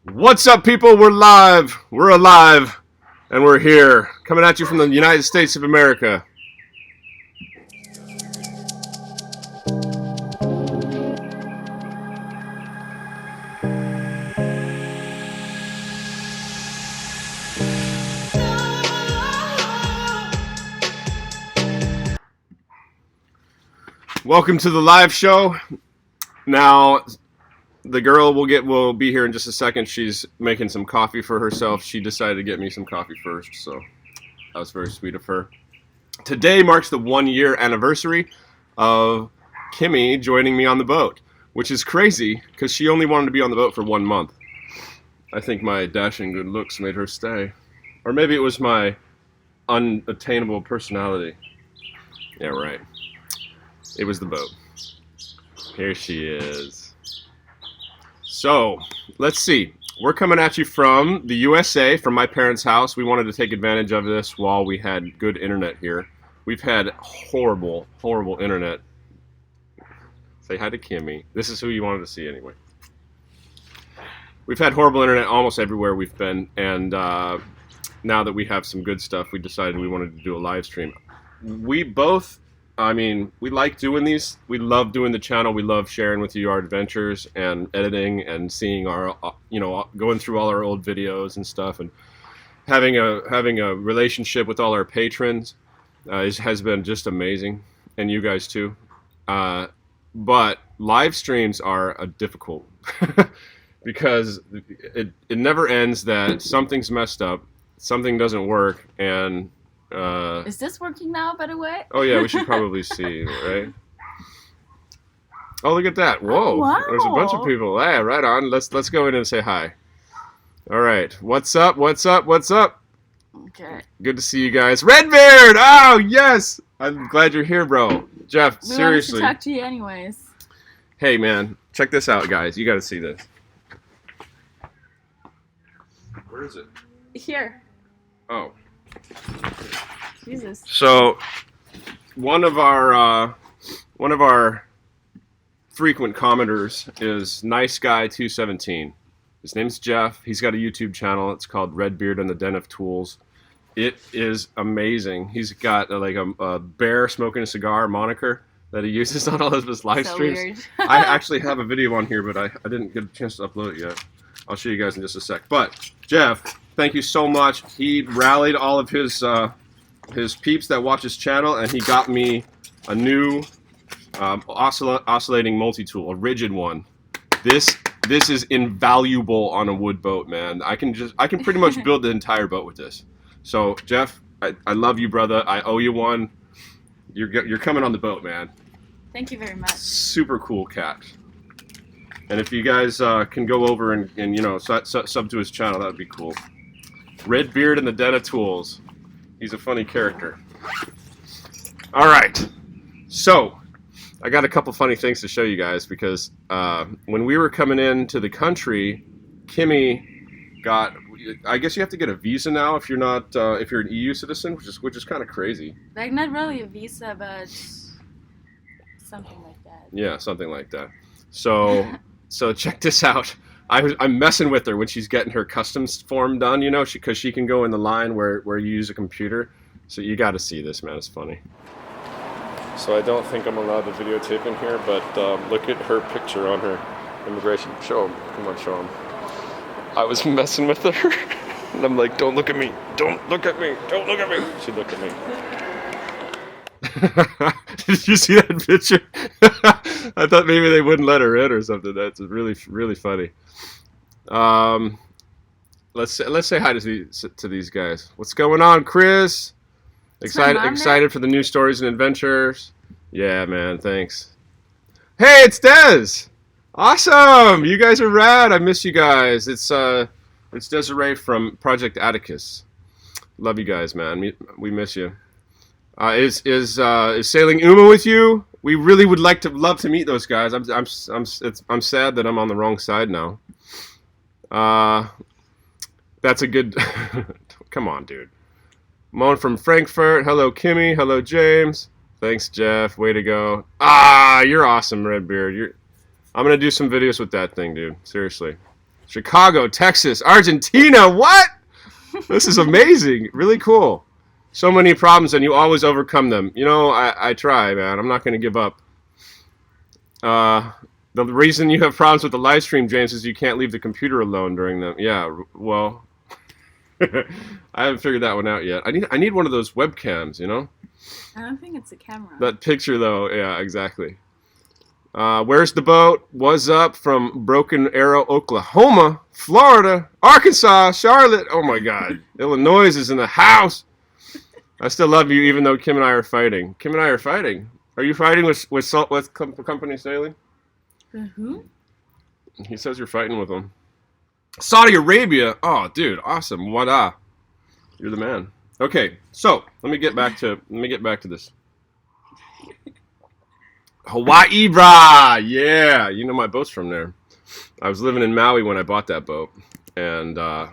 What's up, people? We're live. We're alive. And we're here. Coming at you from the United States of America. Welcome to the live show. Now, the girl will be here in just a second. She's making some coffee for herself. She decided to get me some coffee first, so that was very sweet of her. Today marks the 1-year anniversary of Kimmy joining me on the boat, which is crazy because she only wanted to be on the boat for 1 month. I think my dashing good looks made her stay. Or maybe it was my unattainable personality. Yeah, right. It was the boat. Here she is. So, let's see. We're coming at you from the USA, from my parents' house. We wanted to take advantage of this while we had good internet here. We've had horrible, horrible internet. Say hi to Kimmy. This is who you wanted to see anyway. We've had horrible internet almost everywhere we've been, and now that we have some good stuff, we decided we wanted to do a live stream. We both... we like doing these. We love doing the channel. We love sharing with you our adventures and editing and seeing our, going through all our old videos and stuff, and having a relationship with all our patrons has been just amazing, and you guys too. But live streams are difficult because it never ends that something's messed up, something doesn't work, and is this working now, by the way? Oh yeah, we should probably see, right? Oh, look at that! Whoa, wow. There's a bunch of people. Yeah, right on. Let's go in and say hi. All right, what's up? What's up? What's up? Okay. Good to see you guys. Redbeard! Oh yes, I'm glad you're here, bro. Jeff, We seriously. wanted to talk to you anyways. Hey man, check this out, guys. You got to see this. Where is it? Here. Oh. Jesus. So, one of our frequent commenters is Nice Guy 217. His name's Jeff. He's got a YouTube channel. It's called Redbeard and the Den of Tools. It is amazing. He's got a bear smoking a cigar moniker that he uses on all of his live streams. Weird. I actually have a video on here, but I didn't get a chance to upload it yet. I'll show you guys in just a sec. But Jeff, thank you so much. He rallied all of his peeps that watch his channel, and he got me a new oscillating multi-tool, a rigid one. This is invaluable on a wood boat, man. I can pretty much build the entire boat with this. So Jeff, I love you, brother. I owe you one. You're coming on the boat, man. Thank you very much. Super cool cat. And if you guys can go over and sub to his channel, that would be cool. Redbeard and the Den of Tools. He's a funny character. All right. So, I got a couple funny things to show you guys because when we were coming into the country, Kimmy got... I guess you have to get a visa now if you're not if you're an EU citizen, which is kind of crazy. Like, not really a visa, but something like that. Yeah, something like that. So check this out. I'm messing with her when she's getting her customs form done, because she can go in the line where you use a computer. So you got to see this, man. It's funny. So I don't think I'm allowed to videotape in here, but look at her picture on her immigration. Show him. Come on, show him. I was messing with her, and I'm like, don't look at me. Don't look at me. Don't look at me. She looked at me. Did you see that picture? I thought maybe they wouldn't let her in or something. That's really, really funny. Let's say hi to these guys. What's going on, Chris? Excited for the new stories and adventures. Yeah, man. Thanks. Hey, it's Dez. Awesome. You guys are rad. I miss you guys. It's Desiree from Project Atticus. Love you guys, man. We miss you. Is Sailing Uma with you? We really would love to meet those guys. I'm sad that I'm on the wrong side now. That's a good. Come on, dude. Moan from Frankfurt. Hello, Kimmy. Hello, James. Thanks, Jeff. Way to go. You're awesome, Redbeard. I'm gonna do some videos with that thing, dude. Seriously. Chicago, Texas, Argentina. What? This is amazing. Really cool. So many problems, and you always overcome them. You know, I try, man. I'm not going to give up. The reason you have problems with the live stream, James, is you can't leave the computer alone during them. Yeah, well, I haven't figured that one out yet. I need one of those webcams, you know? I don't think it's a camera. That picture, though, yeah, exactly. Where's the boat? Was up from Broken Arrow, Oklahoma, Florida, Arkansas, Charlotte. Oh, my God. Illinois is in the house. I still love you, even though Kim and I are fighting. Kim and I are fighting. Are you fighting with Saltwest Company Sailing? Who? He says you're fighting with him. Saudi Arabia. Oh, dude, awesome. Wada. You're the man. Okay, so let me get back to this. Hawaii, brah. Yeah, you know my boat's from there. I was living in Maui when I bought that boat, and I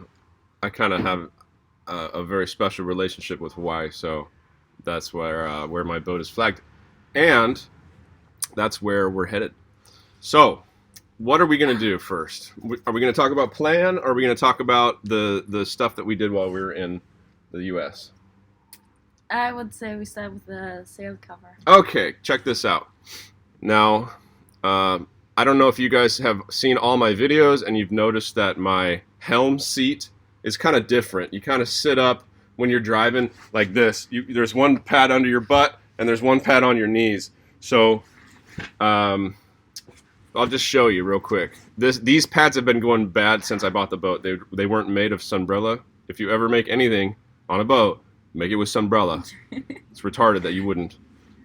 kind of have a very special relationship with Hawaii. So that's where my boat is flagged, and that's where we're headed. So, what are we going to do first? Are we going to talk about plan, or are we going to talk about the stuff that we did while we were in the U.S.? I would say we start with the sail cover. Okay, check this out. Now, I don't know if you guys have seen all my videos and you've noticed that my helm seat is kind of different. You kind of sit up when you're driving like this. There's one pad under your butt and there's one pad on your knees. So, I'll just show you real quick. These pads have been going bad since I bought the boat. They weren't made of sunbrella. If you ever make anything on a boat, make it with sunbrella. It's retarded that you wouldn't.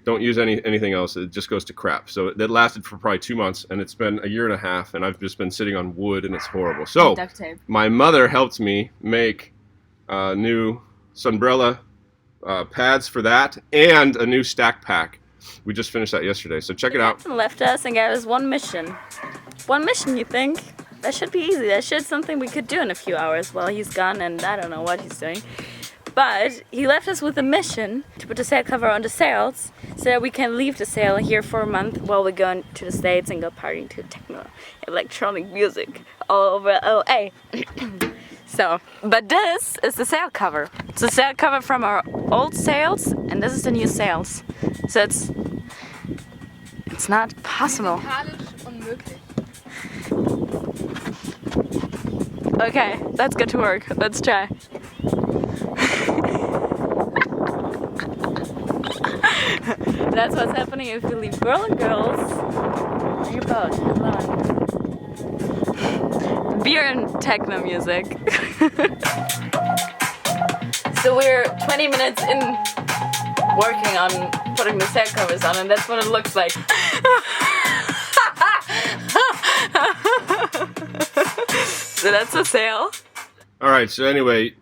Don't use anything else. It just goes to crap. So that lasted for probably 2 months, and it's been a year and a half, and I've just been sitting on wood, and it's horrible. So duct tape. My mother helped me make new sunbrella pads for that and a new stack pack. We just finished that yesterday, so check it out. He left us and gave us one mission. One mission, you think? That should be easy. That should something we could do in a few hours while he's gone, and I don't know what he's doing. But he left us with a mission to put the sail cover on the sails so that we can leave the sail here for a month while we go to the States and go partying to techno electronic music all over LA. So, but this is the sail cover. It's the sail cover from our old sails, and this is the new sails. So it's not possible. Okay, let's get to work. Let's try. That's what's happening if you leave girl and girls on your boat alone. Beer and techno music. So we're 20 minutes in working on putting the sail covers on, and that's what it looks like. So that's a sail. All right. So anyway,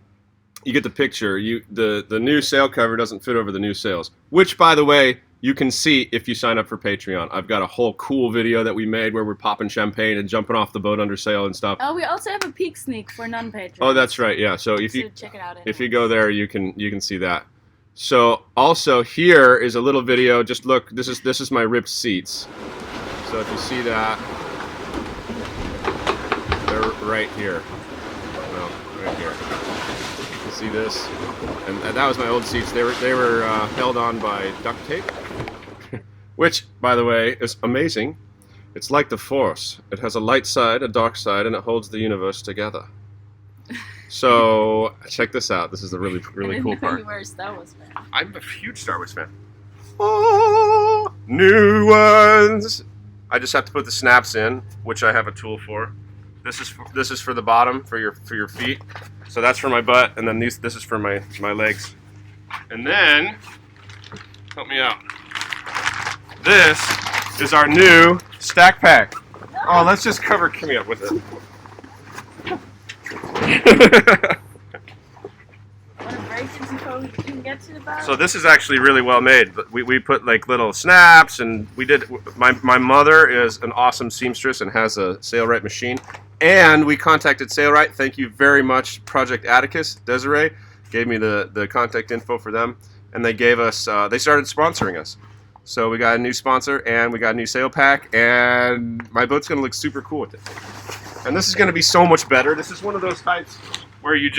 you get the picture. The new sail cover doesn't fit over the new sails, which, by the way, you can see if you sign up for Patreon. I've got a whole cool video that we made where we're popping champagne and jumping off the boat under sail and stuff. Oh, we also have a peek sneak for non-patrons. Oh, that's right. Yeah. So if you check it out. If you go there, you can see that. So also here is a little video. Just look. This is my ripped seats. So if you see that, they're right here. No, right here. You see this? And that was my old seats. They were held on by duct tape, which, by the way, is amazing. It's like the Force. It has a light side, a dark side, and it holds the universe together. So check this out. This is the really cool part. You were a Star Wars fan. I'm a huge Star Wars fan. Oh, new ones. I just have to put the snaps in, which I have a tool for. This is for the bottom for your feet. So that's for my butt, and then this is for my legs. And then, help me out. This is our new stack pack. Oh, let's just cover Kimmy up with it. Want to break it before we can get to the boat? So this is actually really well made. But we put like little snaps, and we did. My mother is an awesome seamstress and has a Sailrite machine. And we contacted Sailrite. Thank you very much, Project Atticus. Desiree gave me the contact info for them, and they gave us. They started sponsoring us. So we got a new sponsor, and we got a new sail pack, and my boat's gonna look super cool with it. And this is going to be so much better. This is one of those types where you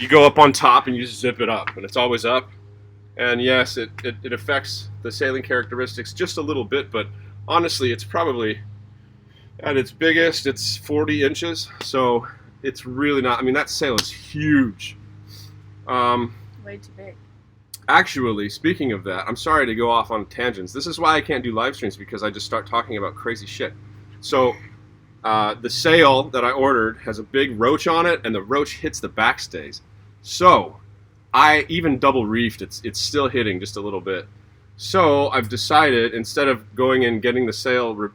go up on top and you just zip it up, and it's always up. And yes, it affects the sailing characteristics just a little bit, but honestly, it's probably at its biggest, it's 40 inches. So it's really not, I mean, that sail is huge. Way too big. Actually, speaking of that, I'm sorry to go off on tangents. This is why I can't do live streams, because I just start talking about crazy shit. So the sail that I ordered has a big roach on it, and the roach hits the backstays. So I even double reefed. It's still hitting just a little bit. So I've decided, instead of going and getting the sail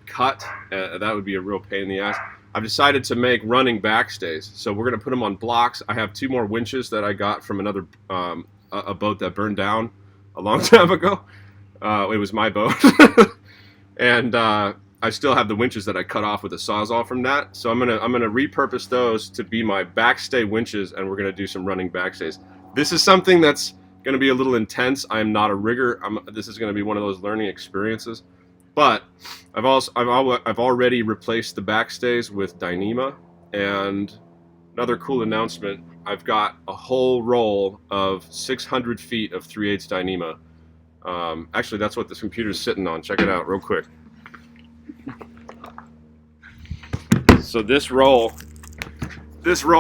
cut, that would be a real pain in the ass. I've decided to make running backstays. So we're going to put them on blocks. I have 2 more winches that I got from another a boat that burned down a long time ago. It was my boat. And I still have the winches that I cut off with a Sawzall from that. So I'm gonna repurpose those to be my backstay winches, and we're gonna do some running backstays. This is something that's gonna be a little intense. I am not a rigger. This is gonna be one of those learning experiences. But I've already replaced the backstays with Dyneema. And another cool announcement: I've got a whole roll of 600 feet of 3/8 Dyneema. Actually, that's what this computer's sitting on. Check it out real quick. So this roll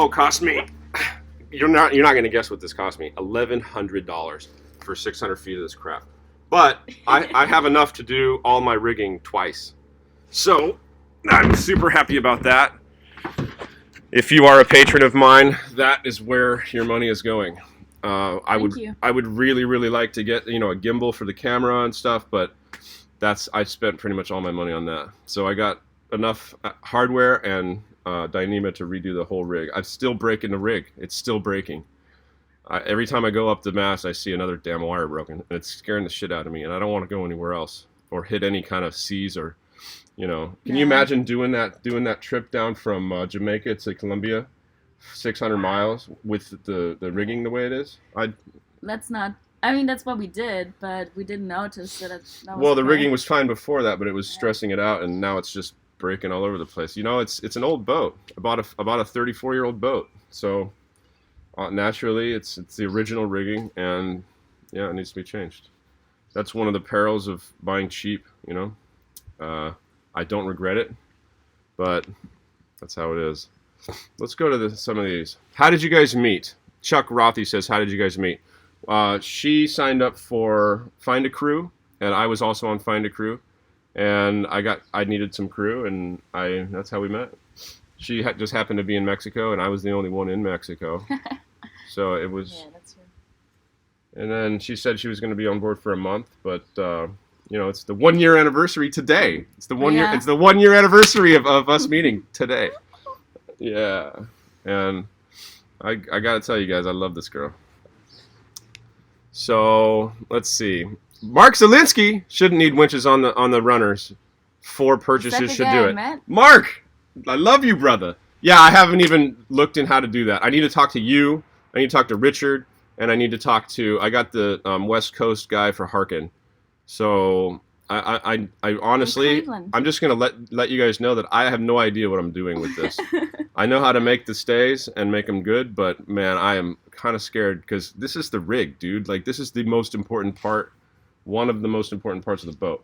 cost me, you're not going to guess what this cost me, $1,100 for 600 feet of this crap. But I have enough to do all my rigging twice. So I'm super happy about that. If you are a patron of mine, that is where your money is going. I would really, really like to get, a gimbal for the camera and stuff, but I spent pretty much all my money on that. So I got enough hardware and Dyneema to redo the whole rig. I'm still breaking the rig. It's still breaking. Every time I go up the mast, I see another damn wire broken, and it's scaring the shit out of me, and I don't want to go anywhere else or hit any kind of seas or, Can you imagine doing that trip down from Jamaica to Colombia, 600 miles with the rigging the way it is? Let's not. I mean, that's what we did, but we didn't notice that was well, the rigging was fine before that, but it was stressing it out, and now it's just breaking all over the place. It's an old boat. About a 34-year-old boat. So naturally, it's the original rigging, and yeah, it needs to be changed. That's one of the perils of buying cheap. I don't regret it, but that's how it is. Let's go to some of these. How did you guys meet? Chuck Rothy says, how did you guys meet? She signed up for Find a Crew, and I was also on Find a Crew, and I needed some crew, and that's how we met. She just happened to be in Mexico, and I was the only one in Mexico, so it was. Yeah, that's true. And then she said she was going to be on board for a month, but it's the 1 year anniversary today. It's the 1 year. It's the 1 year anniversary of us meeting today. Yeah, and I got to tell you guys, I love this girl. So let's see. Mark Zielinski shouldn't need winches on the runners. 4 purchases should do it. Mark, I love you, brother. Yeah, I haven't even looked in how to do that. I need to talk to you. I need to talk to Richard, and I need to talk to. I got the West Coast guy for Harkin. So I honestly, I'm just gonna let you guys know that I have no idea what I'm doing with this. I know how to make the stays and make them good, but man, I am kind of scared because this is the rig, dude. Like, this is the most important part, one of the most important parts of the boat.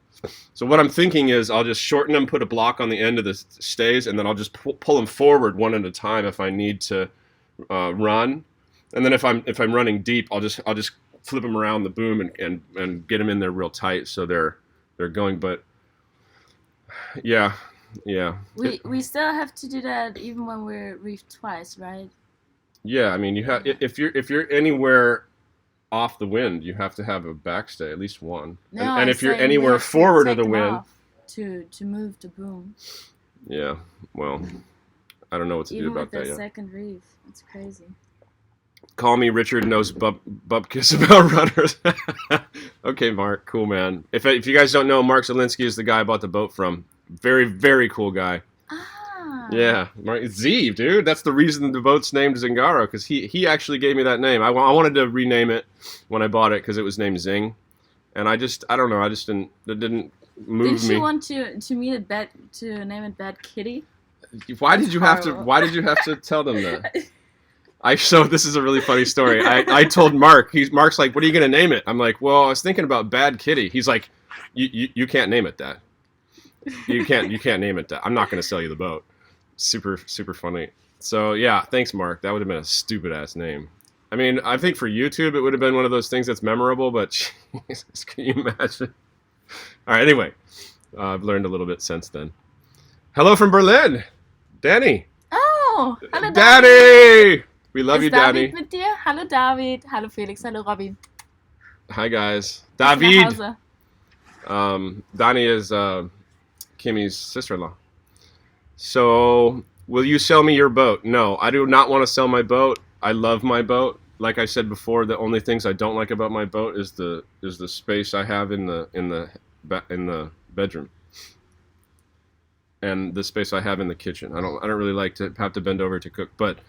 So what I'm thinking is I'll just shorten them, put a block on the end of the stays, and then I'll just pull them forward one at a time if I need to run. And then if I'm running deep, I'll just flip them around the boom and get them in there real tight so they're going. But yeah. We still have to do that even when we're reefed twice, right? Yeah, I mean, you have if you're anywhere off the wind, you have to have a backstay, at least one. No, and if you're anywhere forward of the wind, to move the boom. Yeah, well, I don't know what to do about that Even yet. with the second reef, it's crazy. Call me Richard knows bupkis about runners. Okay, Mark, cool man. If you guys don't know, Mark Zielinski is the guy I bought the boat from. Very, very cool guy. Yeah, Z, dude. That's the reason the boat's named Zingaro, because he actually gave me that name. I wanted to rename it when I bought it because it was named Zing, and I don't know. It didn't move me. Didn't you want to name it Bad Kitty? Why did you have to? horrible. Why did you have to tell them that? So this is a really funny story. I told Mark. Mark's like, "What are you gonna name it?" I'm like, "Well, I was thinking about Bad Kitty." He's like, "You can't name it that. You can't name it that. I'm not gonna sell you the boat." Super funny. So yeah, thanks, Mark. That would have been a stupid ass name. I mean, I think for YouTube it would have been one of those things that's memorable, but Jesus, can you imagine? All right. Anyway, I've learned a little bit since then. Hello from Berlin, Danny. Oh, hallo David. Danny. We love you, David Danny. mit dir? Hallo David. Hallo Felix. Hallo Robin. Hi guys. Bis nach David. Hause. Donnie is Kimmy's sister-in-law. So, will you sell me your boat? No, I do not want to sell my boat. I love my boat. Like I said before, the only things I don't like about my boat is the space I have in the bedroom, and the space I have in the kitchen. I don't really like to have to bend over to cook. But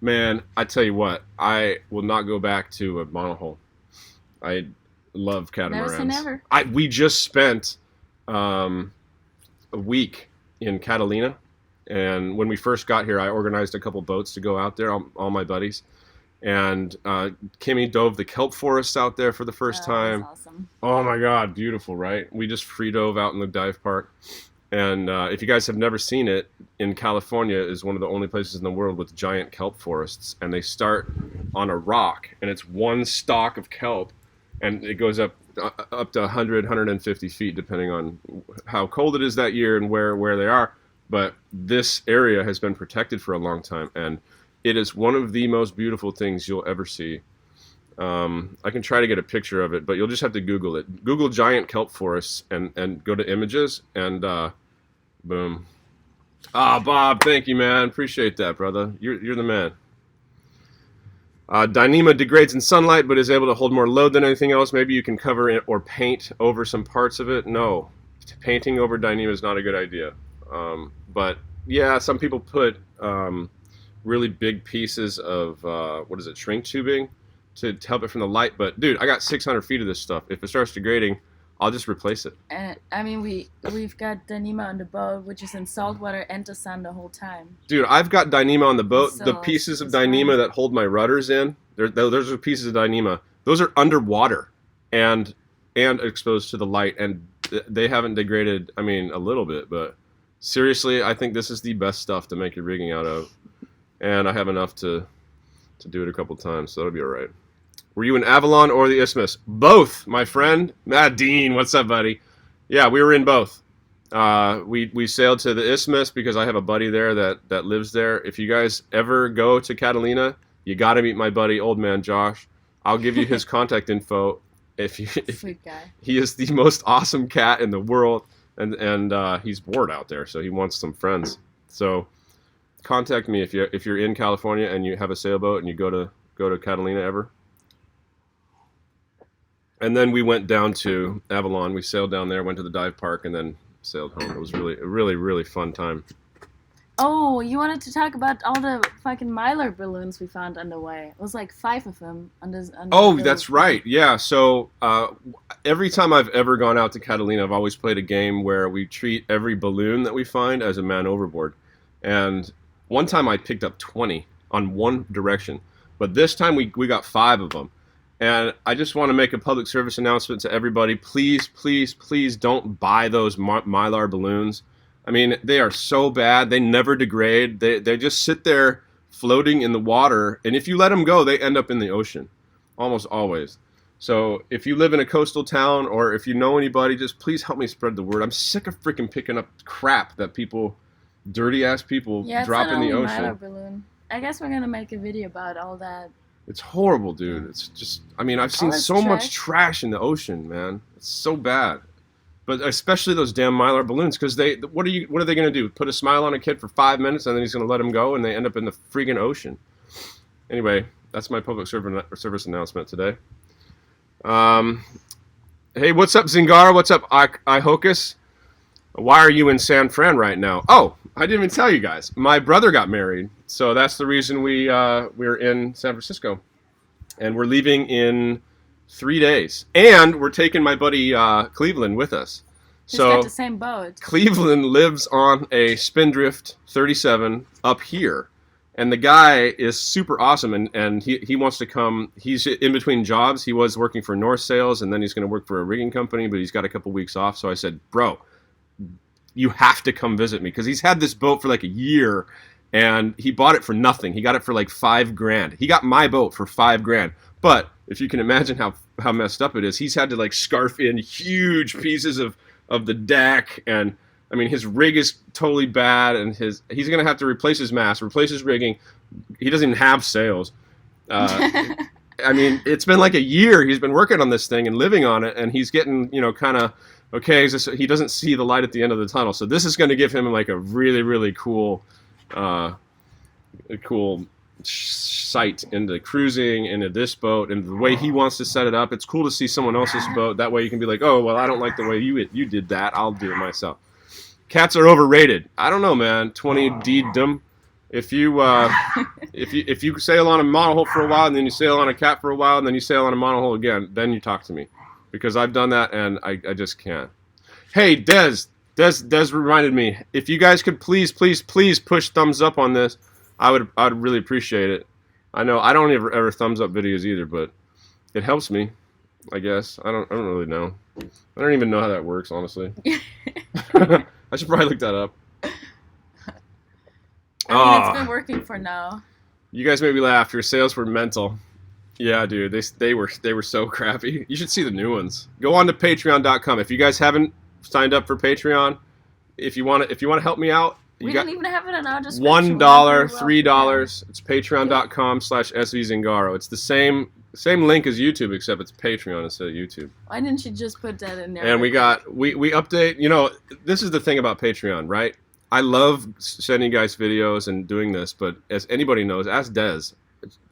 man, I tell you what, I will not go back to a monohull. I love catamarans. Never say never. We just spent a week in Catalina, and when we first got here, I organized a couple boats to go out there, all my buddies, and Kimmy dove the kelp forests out there for the first time. That's awesome. Oh my God, beautiful, right? We just free dove out in the dive park, and if you guys have never seen it, in California is one of the only places in the world with giant kelp forests, and they start on a rock, and it's one stalk of kelp, and it goes up to 100, 150 feet, depending on how cold it is that year and where they are. But this area has been protected for a long time, and it is one of the most beautiful things you'll ever see. I can try to get a picture of it, but you'll just have to Google it. Google giant kelp forests and go to images, and boom. Bob, thank you, man. Appreciate that, brother. You're the man. Dyneema degrades in sunlight, but is able to hold more load than anything else. Maybe you can cover it or paint over some parts of it. No, painting over Dyneema is not a good idea. But yeah, some people put really big pieces of shrink tubing to help it from the light. But dude, I got 600 feet of this stuff. If it starts degrading, I'll just replace it. I mean, we've got Dyneema on the boat, which is in salt water and the sun the whole time. Dude, I've got Dyneema on the boat. So, the pieces of it's Dyneema fine. that hold my rudders in, those are pieces of Dyneema. Those are underwater and exposed to the light, and they haven't degraded. I mean, a little bit, but seriously, I think this is the best stuff to make your rigging out of, and I have enough to do it a couple times, so that'll be all right. Were you in Avalon or the Isthmus? Both, my friend. Dean, what's up, buddy? Yeah, we were in both. We sailed to the Isthmus because I have a buddy there that lives there. If you guys ever go to Catalina, you got to meet my buddy, Old Man Josh. I'll give you his contact info. Sweet guy. He is the most awesome cat in the world, and he's bored out there, so he wants some friends. So contact me if you're in California and you have a sailboat and you go to Catalina ever. And then we went down to Avalon. We sailed down there, went to the dive park, and then sailed home. It was really fun time. Oh, you wanted to talk about all the fucking Mylar balloons we found on the way. It was like 5 of them on this. Oh, that's right. Yeah. So every time I've ever gone out to Catalina, I've always played a game where we treat every balloon that we find as a man overboard. And one time I picked up 20 on one direction. But this time we got 5 of them. And I just want to make a public service announcement to everybody. Please, please, please don't buy those Mylar balloons. I mean, they are so bad. They never degrade. They just sit there floating in the water. And if you let them go, they end up in the ocean. Almost always. So if you live in a coastal town or if you know anybody, just please help me spread the word. I'm sick of freaking picking up crap that dirty-ass people drop in the ocean. Mylar balloon. I guess we're going to make a video about all that. It's horrible, dude. It's just, I mean, I've seen so much trash in the ocean, man. It's so bad. But especially those damn Mylar balloons, because what are they going to do? Put a smile on a kid for 5 minutes and then he's going to let him go and they end up in the freaking ocean. Anyway, that's my public service announcement today. Hey, what's up, Zingaro? What's up, Ihocus? Why are you in San Fran right now? Oh, I didn't even tell you guys. My brother got married, so that's the reason we're in San Francisco, and we're leaving in 3 days, and we're taking my buddy Cleveland with us. He's So got the same boat. Cleveland lives on a Spindrift 37 up here. And the guy is super awesome, and he wants to come. He's in between jobs. He was working for North Sales, and then he's going to work for a rigging company, but he's got a couple weeks off. So I said, bro, you have to come visit me, because he's had this boat for like a year, and he bought it for nothing. He got it for like $5,000. He got my boat for $5,000. But if you can imagine how messed up it is, he's had to like scarf in huge pieces of the deck, and I mean, his rig is totally bad, and he's going to have to replace his mast, replace his rigging. He doesn't even have sails. I mean, it's been like a year he's been working on this thing and living on it, and he's getting, kind of, okay, he doesn't see the light at the end of the tunnel. So this is going to give him like a really, really cool sight into cruising, into this boat, and the way he wants to set it up. It's cool to see someone else's boat. That way you can be like, oh, well, I don't like the way you did that. I'll do it myself. Cats are overrated. I don't know, man. 20D dumb. If you if you sail on a monohull for a while, and then you sail on a cat for a while, and then you sail on a monohull again, then you talk to me, because I've done that and I just can't. Hey, Des reminded me. If you guys could please push thumbs up on this, I'd really appreciate it. I know I don't ever thumbs up videos either, but it helps me, I guess. I don't really know. I don't even know how that works, honestly. I should probably look that up. I mean, it's been working for now. You guys made me laugh. Your sales were mental. Yeah, dude, they were so crappy. You should see the new ones. Go on to Patreon.com. If you guys haven't signed up for Patreon, if you want to help me out, We don't even have it in our description. $1, $3. It's Patreon.com/SVZingaro. It's the same link as YouTube, except it's Patreon instead of YouTube. Why didn't you just put that in there? And we update. This is the thing about Patreon, right? I love sending you guys videos and doing this, but as anybody knows, ask Des,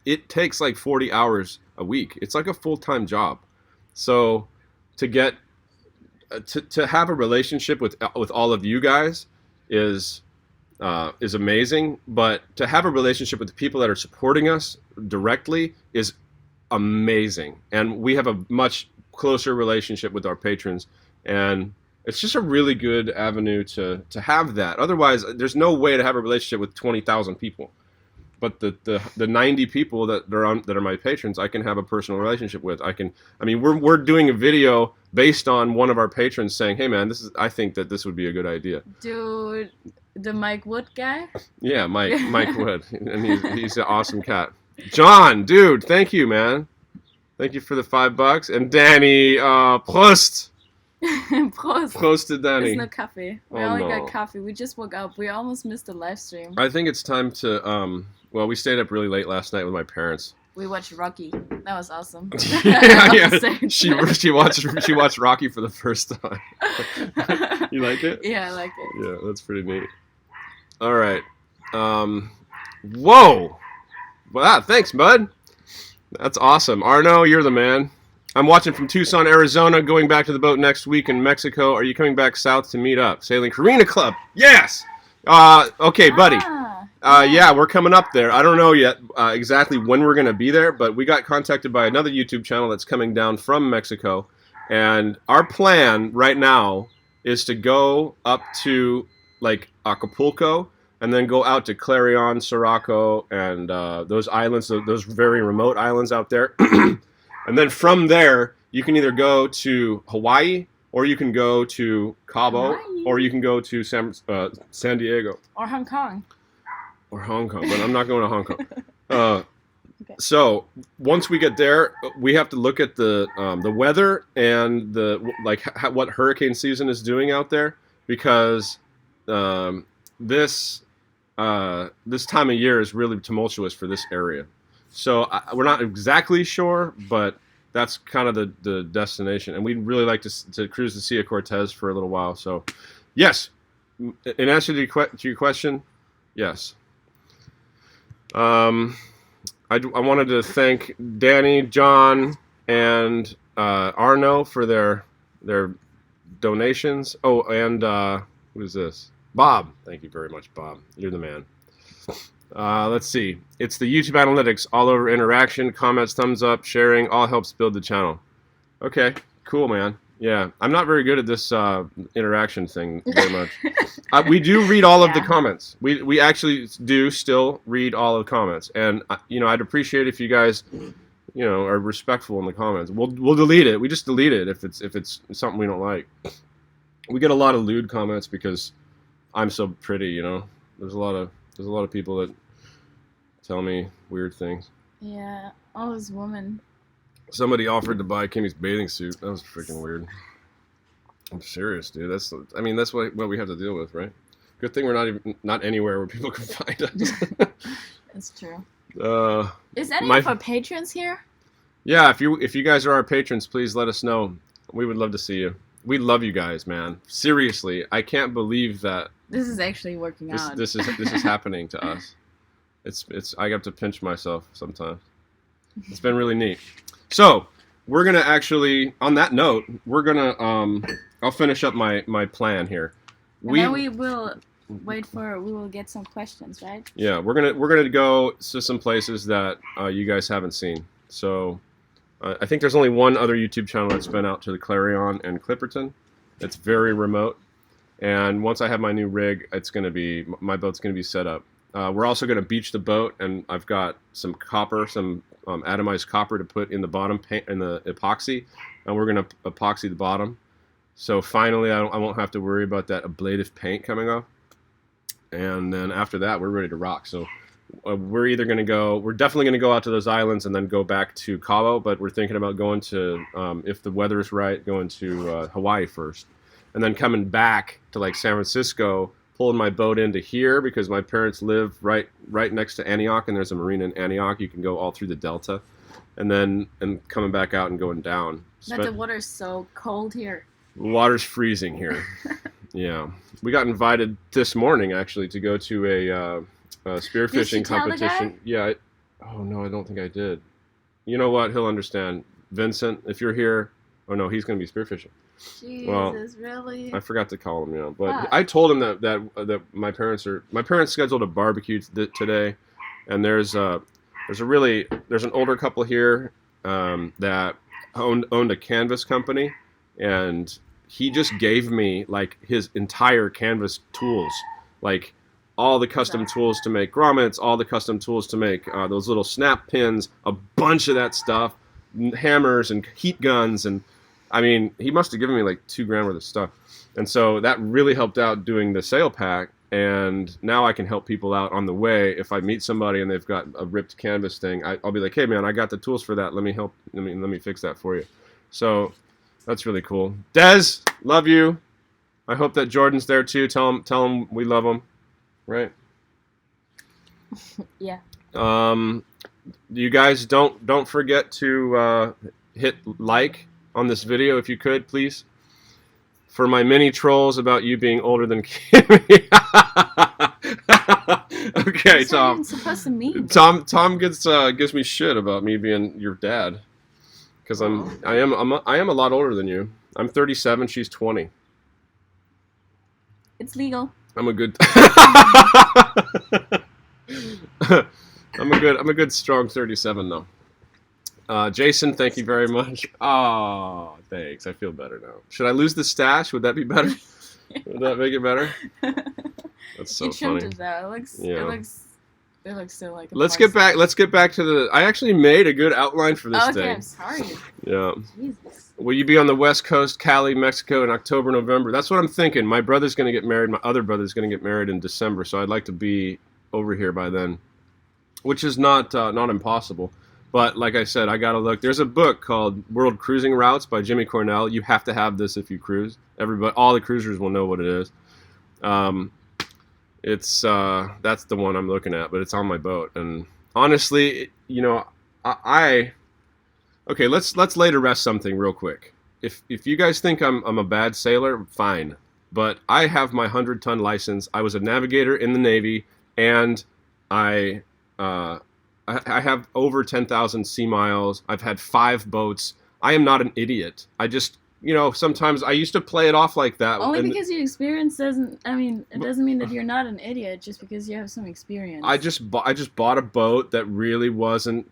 it takes like 40 hours a week. It's like a full-time job. So to get to have a relationship with all of you guys is amazing, but to have a relationship with the people that are supporting us directly is amazing. And we have a much closer relationship with our patrons, and it's just a really good avenue to have that. Otherwise, there's no way to have a relationship with 20,000 people. But the 90 people that are my patrons, I can have a personal relationship with. We're doing a video based on one of our patrons saying, "Hey man, I think that this would be a good idea." Dude, the Mike Wood guy? Yeah, Mike Wood, and he's an awesome cat. John, dude, thank you, man. Thank you for the $5. And Danny, Prost. Prost to Danny. There's no coffee. We only got coffee. We just woke up. We almost missed the live stream. I think it's time to we stayed up really late last night with my parents. We watched Rocky. That was awesome. yeah. She watched Rocky for the first time. You like it? Yeah, I like it. Yeah, that's pretty neat. All right. Whoa. Wow, thanks, bud. That's awesome. Arno, you're the man. I'm watching from Tucson, Arizona, going back to the boat next week in Mexico. Are you coming back south to meet up? Sailing Corina Club. Yes. Okay, buddy. Yeah, we're coming up there. I don't know yet exactly when we're going to be there, but we got contacted by another YouTube channel that's coming down from Mexico. And our plan right now is to go up to like Acapulco and then go out to Clarion, Sirocco, and those islands, those very remote islands out there. And then from there, you can either go to Hawaii, or you can go to Cabo, or you can go to San Diego. Or Hong Kong. Or Hong Kong, but I'm not going to Hong Kong. Okay. So once we get there, we have to look at the weather and what hurricane season is doing out there, because this time of year is really tumultuous for this area. So we're not exactly sure, but that's kind of the destination, and we'd really like to cruise the Sea of Cortez for a little while. So, yes, in answer to your question, yes. I wanted to thank Danny, John, and Arno for their donations. Oh, and who is this? Bob. Thank you very much, Bob. You're the man. Let's see. It's the YouTube analytics, all over interaction, comments, thumbs up, sharing, all helps build the channel. Okay, cool, man. Yeah, I'm not very good at this interaction thing very much. We do read all of the comments. We actually do still read all of the comments, and I'd appreciate if you guys, are respectful in the comments. We'll delete it. We just delete it if it's something we don't like. We get a lot of lewd comments because I'm so pretty. There's a lot of people that tell me weird things. Yeah, all those women. Somebody offered to buy Kimmy's bathing suit. That was freaking weird. I'm serious, dude. That's what we have to deal with, right? Good thing we're not anywhere where people can find us. That's true. Is any for patrons here? Yeah, if you guys are our patrons, please let us know. We would love to see you. We love you guys, man. Seriously, I can't believe that this is actually working out. This is happening to us. It's I have to pinch myself sometimes. It's been really neat. So we're gonna actually, on that note, we're gonna I'll finish up my plan here. Then we will we will get some questions, right? Yeah, we're gonna go to some places that you guys haven't seen. So I think there's only one other YouTube channel that's been out to the Clarion and Clipperton. It's very remote, and once I have my new rig, my boat's gonna be set up. We're also gonna beach the boat, and I've got some copper, some atomized copper to put in the bottom paint in the epoxy, and we're gonna epoxy the bottom. So finally, I won't have to worry about that ablative paint coming off. And then after that, we're ready to rock. So we're definitely gonna go out to those islands and then go back to Cabo. But we're thinking about going to, if the weather's right, going to Hawaii first, and then coming back to like San Francisco, pulling my boat into here because my parents live right next to Antioch, and there's a marina in Antioch. You can go all through the Delta, and coming back out and going down. But the water's so cold here. The water's freezing here. Yeah, we got invited this morning actually to go to a spearfishing competition. Yeah. Oh no, I don't think I did. You know what? He'll understand. Vincent, if you're here, oh no, he's going to be spearfishing. Jesus, really? I forgot to call him, but I told him that my parents scheduled a barbecue today, and there's an older couple here that owned a canvas company, and he just gave me like his entire canvas tools, like all the custom tools to make grommets, all the custom tools to make those little snap pins, a bunch of that stuff, hammers and heat guns, and I mean, he must have given me like $2,000 worth of stuff. And so that really helped out doing the sale pack. And now I can help people out on the way. If I meet somebody and they've got a ripped canvas thing, I'll be like, hey man, I got the tools for that. Let me fix that for you. So that's really cool. Dez, love you. I hope that Jordan's there too. Tell him we love him. Right? Yeah. You guys don't forget to hit like on this video if you could, please. For my mini trolls about you being older than Kimmy. Okay, Tom. Supposed to mean? Tom gives me shit about me being your dad, because I am a lot older than you. I'm 37. She's 20. It's legal. I'm a good. I'm a good strong 37 though. Jason, thank you very much. Oh, thanks. I feel better now. Should I lose the stash? Would that be better? Would that make it better? That's so funny. You trimmed it though. It looks still like. Let's get back to the. I actually made a good outline for this thing. Okay, I'm sorry. Yeah. Jesus. Will you be on the West Coast, Cali, Mexico, in October, November? That's what I'm thinking. My brother's going to get married. My other brother's going to get married in December, so I'd like to be over here by then, which is not impossible. But like I said, I got to look. There's a book called World Cruising Routes by Jimmy Cornell. You have to have this if you cruise. All the cruisers will know what it is. It's that's the one I'm looking at, but it's on my boat. And honestly, okay, let's lay to rest something real quick. If you guys think I'm a bad sailor, fine. But I have my 100-ton license. I was a navigator in the Navy, and I have over 10,000 sea miles. I've had 5 boats. I am not an idiot. I just, sometimes I used to play it off like that. Only because you experience it doesn't mean that you're not an idiot just because you have some experience. I just bought a boat that really wasn't,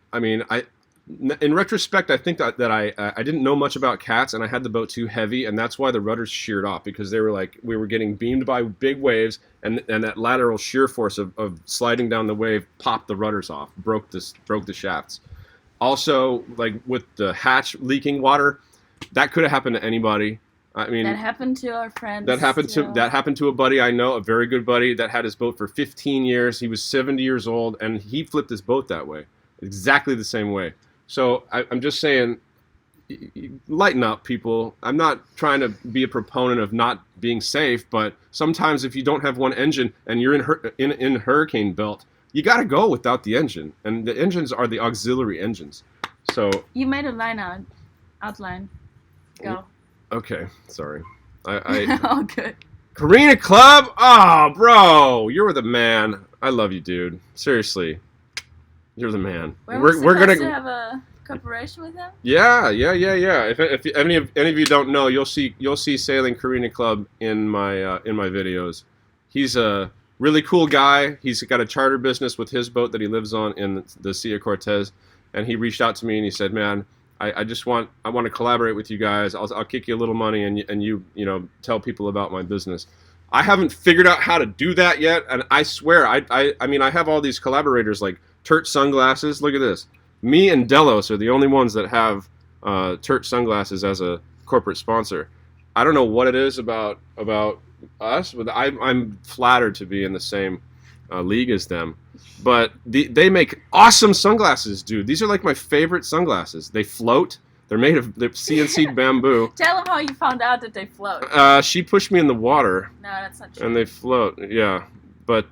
In retrospect, I think that I didn't know much about cats, and I had the boat too heavy, and that's why the rudders sheared off, because they were like, we were getting beamed by big waves, and that lateral shear force of sliding down the wave popped the rudders off, broke the shafts. Also, like with the hatch leaking water, that could have happened to anybody. I mean, that happened to our friends. That happened to a buddy I know, a very good buddy that had his boat for 15 years. He was 70 years old, and he flipped his boat that way, exactly the same way. So I'm just saying, lighten up, people. I'm not trying to be a proponent of not being safe, but sometimes if you don't have one engine and you're in hurricane belt, you got to go without the engine, and the engines are the auxiliary engines. So you made a outline. Go. Okay, sorry. All good. Corina Club? Oh, bro, you're the man. I love you, dude. Seriously. You're the man. We're gonna have a cooperation with him. Yeah. If any of you don't know, you'll see Sailing Corina Club in my videos. He's a really cool guy. He's got a charter business with his boat that he lives on in the Sea of Cortez, and he reached out to me and he said, "Man, I want to collaborate with you guys. I'll kick you a little money and you tell people about my business." I haven't figured out how to do that yet, and I swear I mean I have all these collaborators like Turt Sunglasses. Look at this. Me and Delos are the only ones that have Turt Sunglasses as a corporate sponsor. I don't know what it is about us, but I'm flattered to be in the same league as them. But they make awesome sunglasses, dude. These are like my favorite sunglasses. They float. They're made of CNC bamboo. Tell them how you found out that they float. She pushed me in the water. No, that's not true. And they float. Yeah, but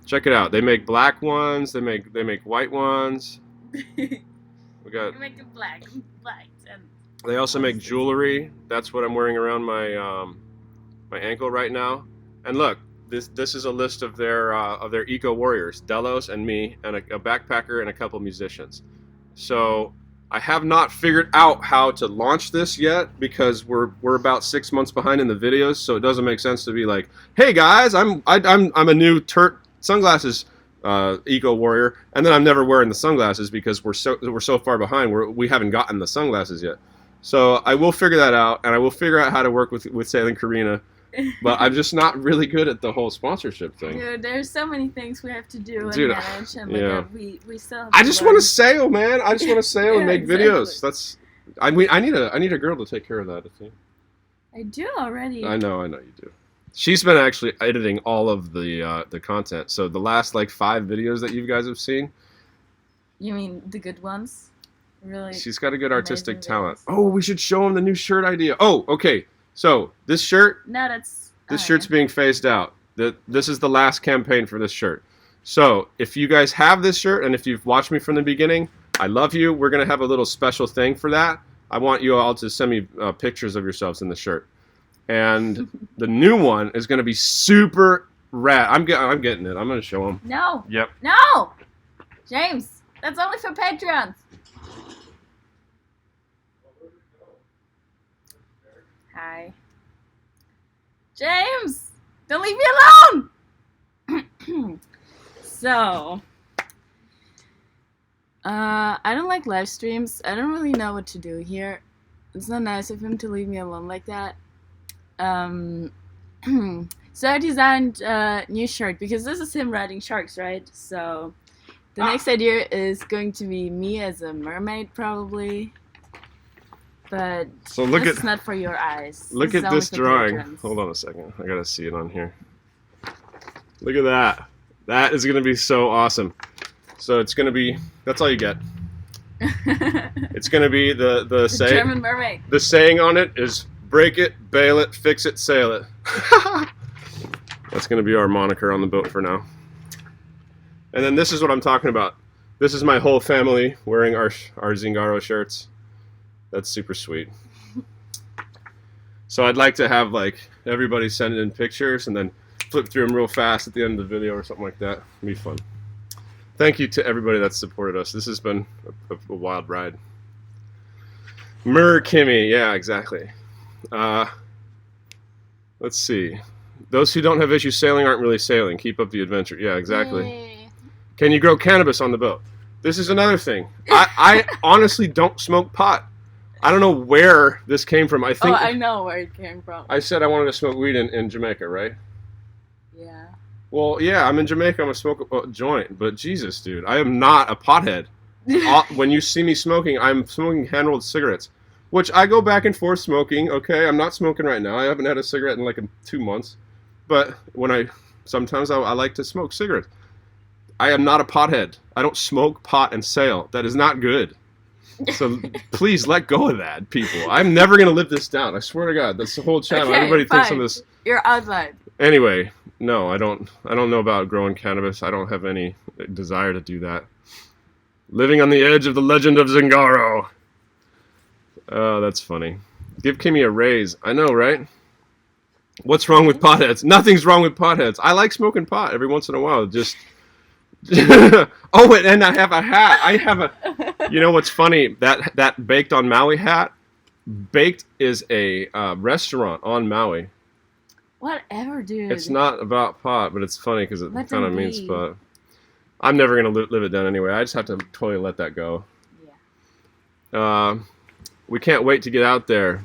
check it out. They make black ones. They make white ones. We got. They make them black, and. They also make jewelry. That's what I'm wearing around my ankle right now. And look. This is a list of their eco warriors, Delos and me, and a backpacker and a couple musicians. So I have not figured out how to launch this yet because we're about 6 months behind in the videos, so it doesn't make sense to be like, "Hey guys, I'm a new Turt Sunglasses eco warrior," and then I'm never wearing the sunglasses because we're so far behind. We haven't gotten the sunglasses yet. So I will figure that out, and I will figure out how to work with Sailing Corina. But I'm just not really good at the whole ssponsorship thing. Dude, there's so many things we have to do and manage, and yeah. we still have I just want to sail, man. I just want to sail and make exactly. videos. I need a girl to take care of that. I think. I do already. I know you do. She's been actually editing all of the content. So the last 5 videos that you guys have seen. You mean the good ones? Really? She's got a good artistic talent. Videos. Oh, we should show them the new shirt idea. Oh, okay. So this shirt. No, that's. This shirt's being phased out. This is the last campaign for this shirt. So if you guys have this shirt and if you've watched me from the beginning, I love you. We're going to have a little special thing for that. I want you all to send me pictures of yourselves in the shirt. And the new one is going to be super rad. I'm getting it. I'm going to show them. No. Yep. No! James, that's only for Patreons. Hi. James! Don't leave me alone! So, I don't like live streams. I don't really know what to do here. It's not nice of him to leave me alone like that. So I designed a new shirt because this is him riding sharks, right? So the next idea is going to be me as a mermaid, probably. But so it's not for your eyes. Look at this drawing. Hold on a second. I gotta see it on here. Look at that. That is gonna be so awesome. So it's gonna be. That's all you get. It's gonna be the saying. German mermaid. The saying on it is "break it, bail it, fix it, sail it." That's gonna be our moniker on the boat for now. And then this is what I'm talking about. This is my whole family wearing our Zingaro shirts. That's super sweet. So I'd like to have everybody send in pictures and then flip through them real fast at the end of the video or something like that. It'd be fun. Thank you to everybody that's supported us. This has been a wild ride. Kimmy, yeah, exactly. Let's see. Those who don't have issues sailing aren't really sailing. Keep up the adventure. Yeah, exactly. Yay. Can you grow cannabis on the boat? this is another thing. I honestly don't smoke pot. I don't know where this came from. I think. Oh, I know where it came from. I said I wanted to smoke weed in Jamaica, right? Yeah. Well, yeah, I'm in Jamaica. I'm gonna smoke a joint, but Jesus, dude, I am not a pothead. When you see me smoking, I'm smoking hand-rolled cigarettes, which I go back and forth smoking. Okay, I'm not smoking right now. I haven't had a cigarette in like 2 months, but sometimes I like to smoke cigarettes. I am not a pothead. I don't smoke pot and sail. That is not good. So please let go of that, people. I'm never gonna live this down. I swear to God, that's the whole channel. Okay, Everybody thinks I'm fine. this. You're outside. Anyway, no, I don't know about growing cannabis. I don't have any desire to do that. Living on the edge of the legend of Zingaro. Oh, that's funny. Give Kimmy a raise. I know, right? What's wrong with potheads? Nothing's wrong with potheads. I like smoking pot every once in a while. Just oh, and I have a hat. I have a. You know what's funny? That Baked on Maui hat. Baked is a restaurant on Maui. Whatever, dude. It's not about pot, but it's funny because it Let kind of them means be. pot. I'm never gonna live it down anyway. I just have to totally let that go. Yeah. We can't wait to get out there.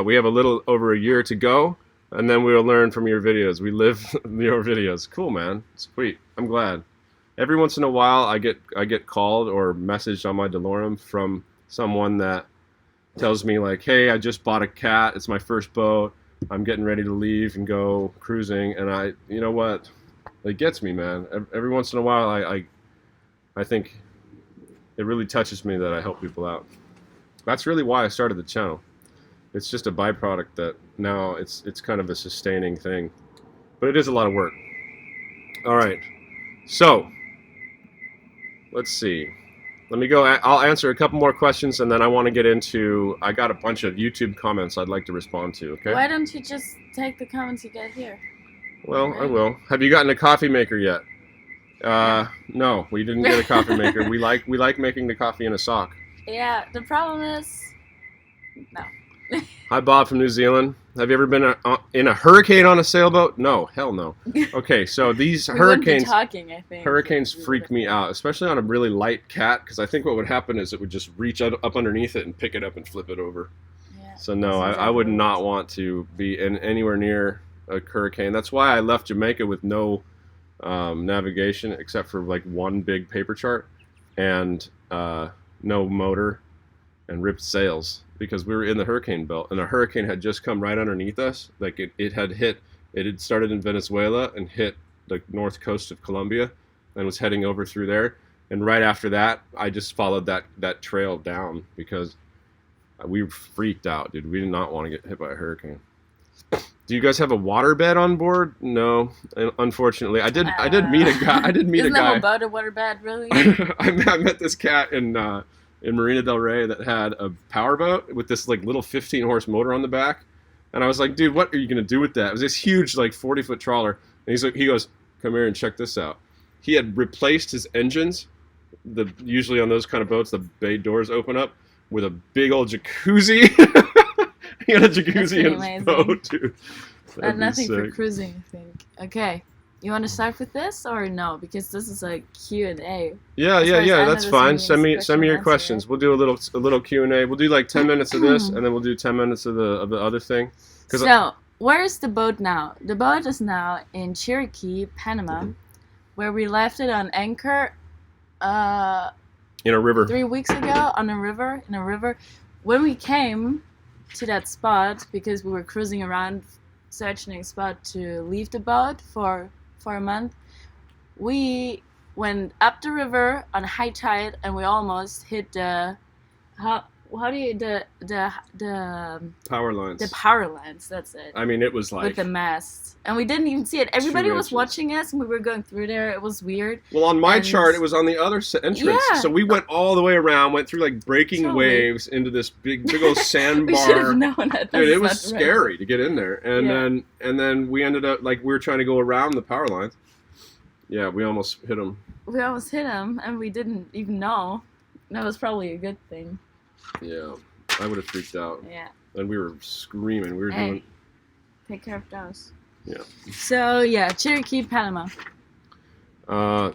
We have a little over a year to go, and then we'll learn from your videos. We live your videos. Cool, man. Sweet. I'm glad. Every once in a while, I get called or messaged on my DeLorem from someone that tells me like, "Hey, I just bought a cat. It's my first boat. I'm getting ready to leave and go cruising." And you know what? It gets me, man. Every once in a while, I think it really touches me that I help people out. That's really why I started the channel. It's just a byproduct that now it's kind of a sustaining thing, but it is a lot of work. All right, so let's see. Let me go. I'll answer a couple more questions, and then I want to get into. I got a bunch of YouTube comments I'd like to respond to. Okay. Why don't you just take the comments you get here? Well, I will. Have you gotten a coffee maker yet? No, we didn't get a coffee maker. We like making the coffee in a sock. Yeah, the problem is, no. Hi, Bob from New Zealand. Have you ever been in a hurricane on a sailboat? No, hell no. Okay, so these We wouldn't be hurricanes, talking, I think. hurricanes We freak would've- me out, especially on a really light cat, because I think what would happen is it would just reach up underneath it and pick it up and flip it over. Yeah, So no, that's I would exactly not want to be anywhere near a hurricane. That's why I left Jamaica with no navigation except for like one big paper chart and no motor and ripped sails, because we were in the hurricane belt and a hurricane had just come right underneath us. Like it had started in Venezuela and hit the north coast of Colombia and was heading over through there. And right after that, I just followed that trail down because we freaked out, dude. We did not want to get hit by a hurricane. Do you guys have a waterbed on board? No, unfortunately. I did meet a guy. Isn't that about a waterbed, really? I met this cat in Marina del Rey that had a powerboat with this like little 15-horse motor on the back, and I was like, dude, what are you gonna do with that? It was this huge like 40-foot trawler, and he goes, come here and check this out. He had replaced his engines. Usually on those kind of boats, the bay doors open up with a big old jacuzzi. He had a jacuzzi in his amazing. boat, dude. But nothing for sick. cruising, I think. Okay. You want to start with this or no? Because this is like Q&A. Yeah, As far as I know, that's this fine. means Send me question your and questions. answer, We'll do a little Q&A. We'll do like 10 minutes of this, and then we'll do 10 minutes of the other thing. So, where's the boat now? The boat is now in Cherokee, Panama, where we left it on anchor In a river. 3 weeks ago in a river. When we came to that spot, because we were cruising around searching a spot to leave the boat for a month, we went up the river on high tide and we almost hit the Power lines. the power lines. That's it. I mean, it was like. With the mast, and we didn't even see it. Everybody was inches. watching us, and we were going through there. It was weird. Well, on my and- chart, it was on the other entrance. Yeah. So we went all the way around, went through like breaking Totally. waves into this big old We should have sandbar. known that. Dude, it was That's not right. scary to get in there, and Yeah. then we ended up like we were trying to go around the power lines. Yeah, we almost hit them. We almost hit him, and we didn't even know. That was probably a good thing. Yeah, I would have freaked out, Yeah. and we were screaming. We were Hey, doing. take care of those. Yeah. So yeah, Cherokee, Panama.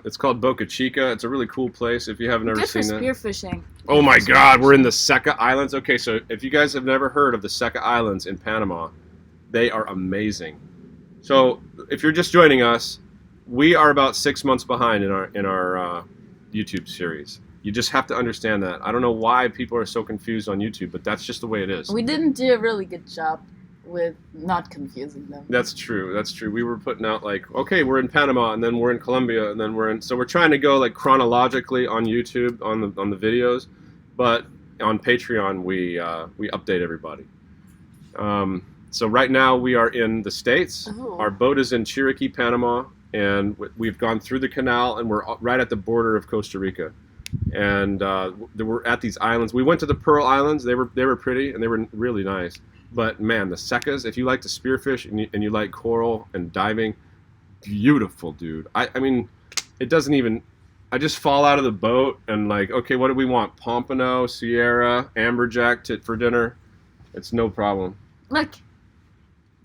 It's called Boca Chica. It's a really cool place if you haven't ever Good for seen that. spearfishing. Oh my God, we're in the Seca Islands. Okay, so if you guys have never heard of the Seca Islands in Panama, they are amazing. So if you're just joining us, we are about 6 months behind in our YouTube series. You just have to understand that. I don't know why people are so confused on YouTube, but that's just the way it is. We didn't do a really good job with not confusing them. That's true. That's true. We were putting out like, okay, we're in Panama, and then we're in Colombia, and then we're in. So we're trying to go like chronologically on YouTube on the videos, but on Patreon we update everybody. So right now we are in the States. Ooh. Our boat is in Chiriquí, Panama, and we've gone through the canal, and we're right at the border of Costa Rica. And we're at these islands. We went to the Pearl Islands. They were pretty, and they were really nice. But man, the Secas, if you like to spearfish and you like coral and diving, beautiful, dude. I mean, it doesn't even. I just fall out of the boat and like, okay, what do we want? Pompano, Sierra, amberjack for dinner. It's no problem. Look,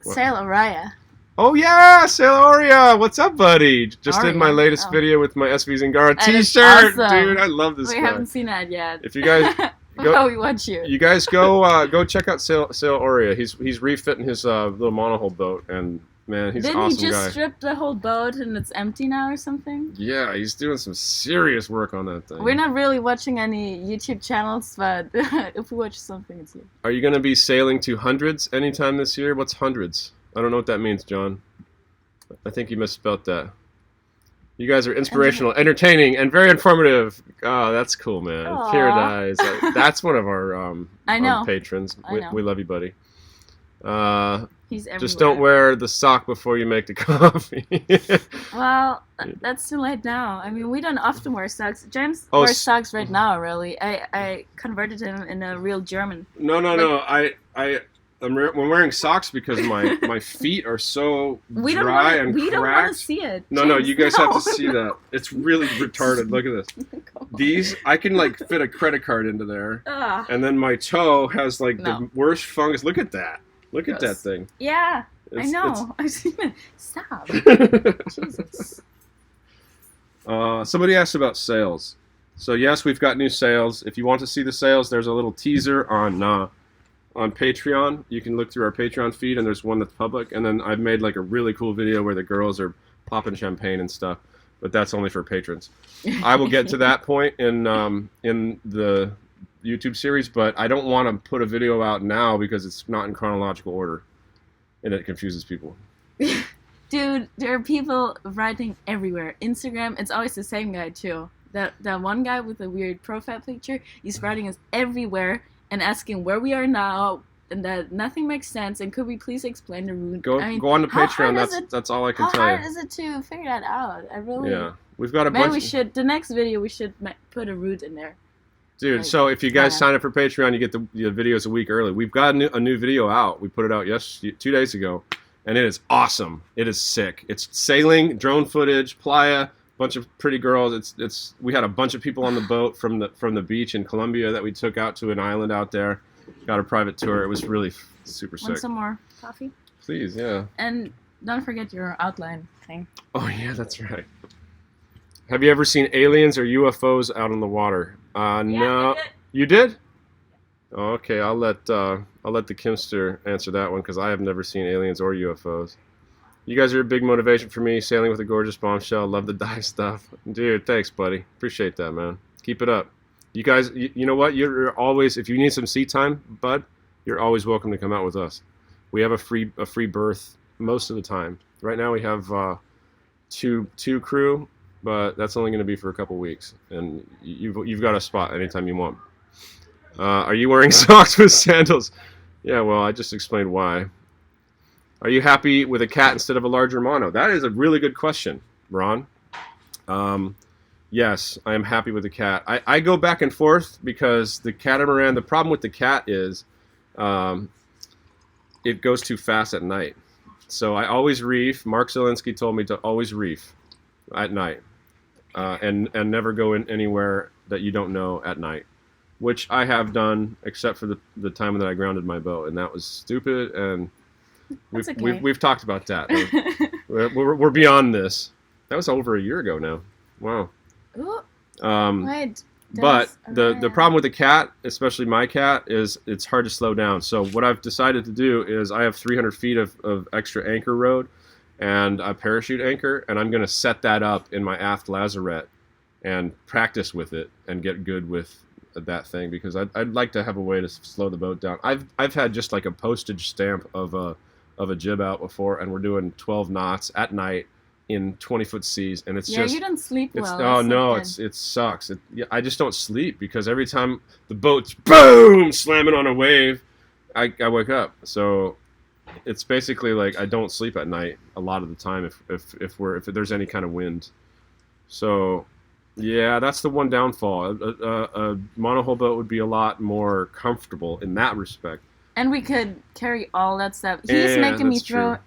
What? Sail Araya. Oh yeah, Sailoria, what's up, buddy? Just did my Aria. latest Oh. video with my SV Zingaro That is t-shirt, awesome. dude. I love this We guy. haven't seen that yet. If you guys Oh, we watch you. you guys go check out Sailoria. He's refitting his little monohull boat, and man, he's an Didn't awesome he just guy. strip the whole boat and it's empty now or something? Yeah, he's doing some serious work on that thing. We're not really watching any YouTube channels, but if we watch something, it's you. Are you going to be sailing to hundreds anytime this year? What's hundreds? I don't know what that means, John. I think you misspelled that. You guys are inspirational, entertaining, and very informative. Oh, that's cool, man. Aw. Paradise. That's one of our I know. patrons. I know. We love you, buddy. He's everywhere. Just don't wear the sock before you make the coffee. Well, that's too late now. I mean, we don't often wear socks. James Oh, wears socks right now, really. I converted him in a real German. No. I'm wearing socks because my feet are so We don't dry want and we don't want cracked. to see it. No, James, you guys have to no. see that. It's really retarded. Look at this. Come on. These, I can like fit a credit card into there. Ah, And then my toe has like No. the worst fungus. Look at that. Look at that Gross. thing. yeah, I It's- know. I've seen it. Stop. Jesus. Somebody asked about sales. So yes, we've got new sales. If you want to see the sales, there's a little teaser on Patreon. You can look through our Patreon feed, and there's one that's public. And then I've made like a really cool video where the girls are popping champagne and stuff, but that's only for patrons. I will get to that point in the YouTube series, but I don't want to put a video out now because it's not in chronological order, and it confuses people. Dude, there are people writing everywhere. Instagram, it's always the same guy too. That one guy with the weird profile picture, he's writing us everywhere and asking where we are now, and that nothing makes sense. And could we please explain the route? Go I mean, on to how Patreon. hard is it- That's all I can How tell hard you. is it to figure that out? I really. Yeah, we've got a Maybe bunch. we should. The next video, we should put a route in there. Dude, Like, so if you guys yeah. sign up for Patreon, you get the videos a week early. We've got a new video out. We put it out 2 days ago, and it is awesome. It is sick. It's sailing, drone footage, playa, bunch of pretty girls. We had a bunch of people on the boat from the beach in Colombia that we took out to an island out there. Got a private tour. It was really super Want sick. some more coffee? Please, yeah. And don't forget your outline thing. Oh yeah, that's right. Have you ever seen aliens or UFOs out on the water? No. You did? Okay, I'll let the Kimster answer that one because I have never seen aliens or UFOs. You guys are a big motivation for me. Sailing with a gorgeous bombshell. Love the dive stuff, dude. Thanks, buddy. Appreciate that, man. Keep it up. You guys, you know what? You're always, if you need some sea time, bud, you're always welcome to come out with us. We have a free berth most of the time. Right now we have two crew, but that's only going to be for a couple weeks, and you've got a spot anytime you want. Are you wearing socks with sandals? Yeah, well, I just explained why. Are you happy with a cat instead of a larger mono? That is a really good question, Ron. Yes, I am happy with the cat. I go back and forth because the catamaran, the problem with the cat is it goes too fast at night. So I always reef. Mark Zielinski told me to always reef at night and never go in anywhere that you don't know at night, which I have done except for the time that I grounded my boat, and that was stupid, and That's okay. we've talked about that. We're beyond this. That was over a year ago now. Wow. Ooh, Um, wait. but there's the Orion. problem with the cat, especially my cat, is it's hard to slow down. So what I've decided to do is I have 300 feet of extra anchor road and a parachute anchor, and I'm going to set that up in my aft lazarette and practice with it and get good with that thing, because I'd like to have a way to slow the boat down. I've had just like a postage stamp of a jib out before, and we're doing 12 knots at night in 20-foot seas, and it's Yeah, just you don't sleep it's well. oh that's no, not good. it sucks. I just don't sleep because every time the boat's boom slamming on a wave, I wake up. So it's basically like I don't sleep at night a lot of the time if there's any kind of wind. So yeah, that's the one downfall. A monohull boat would be a lot more comfortable in that respect. And we could carry all that stuff. Yeah, that's true.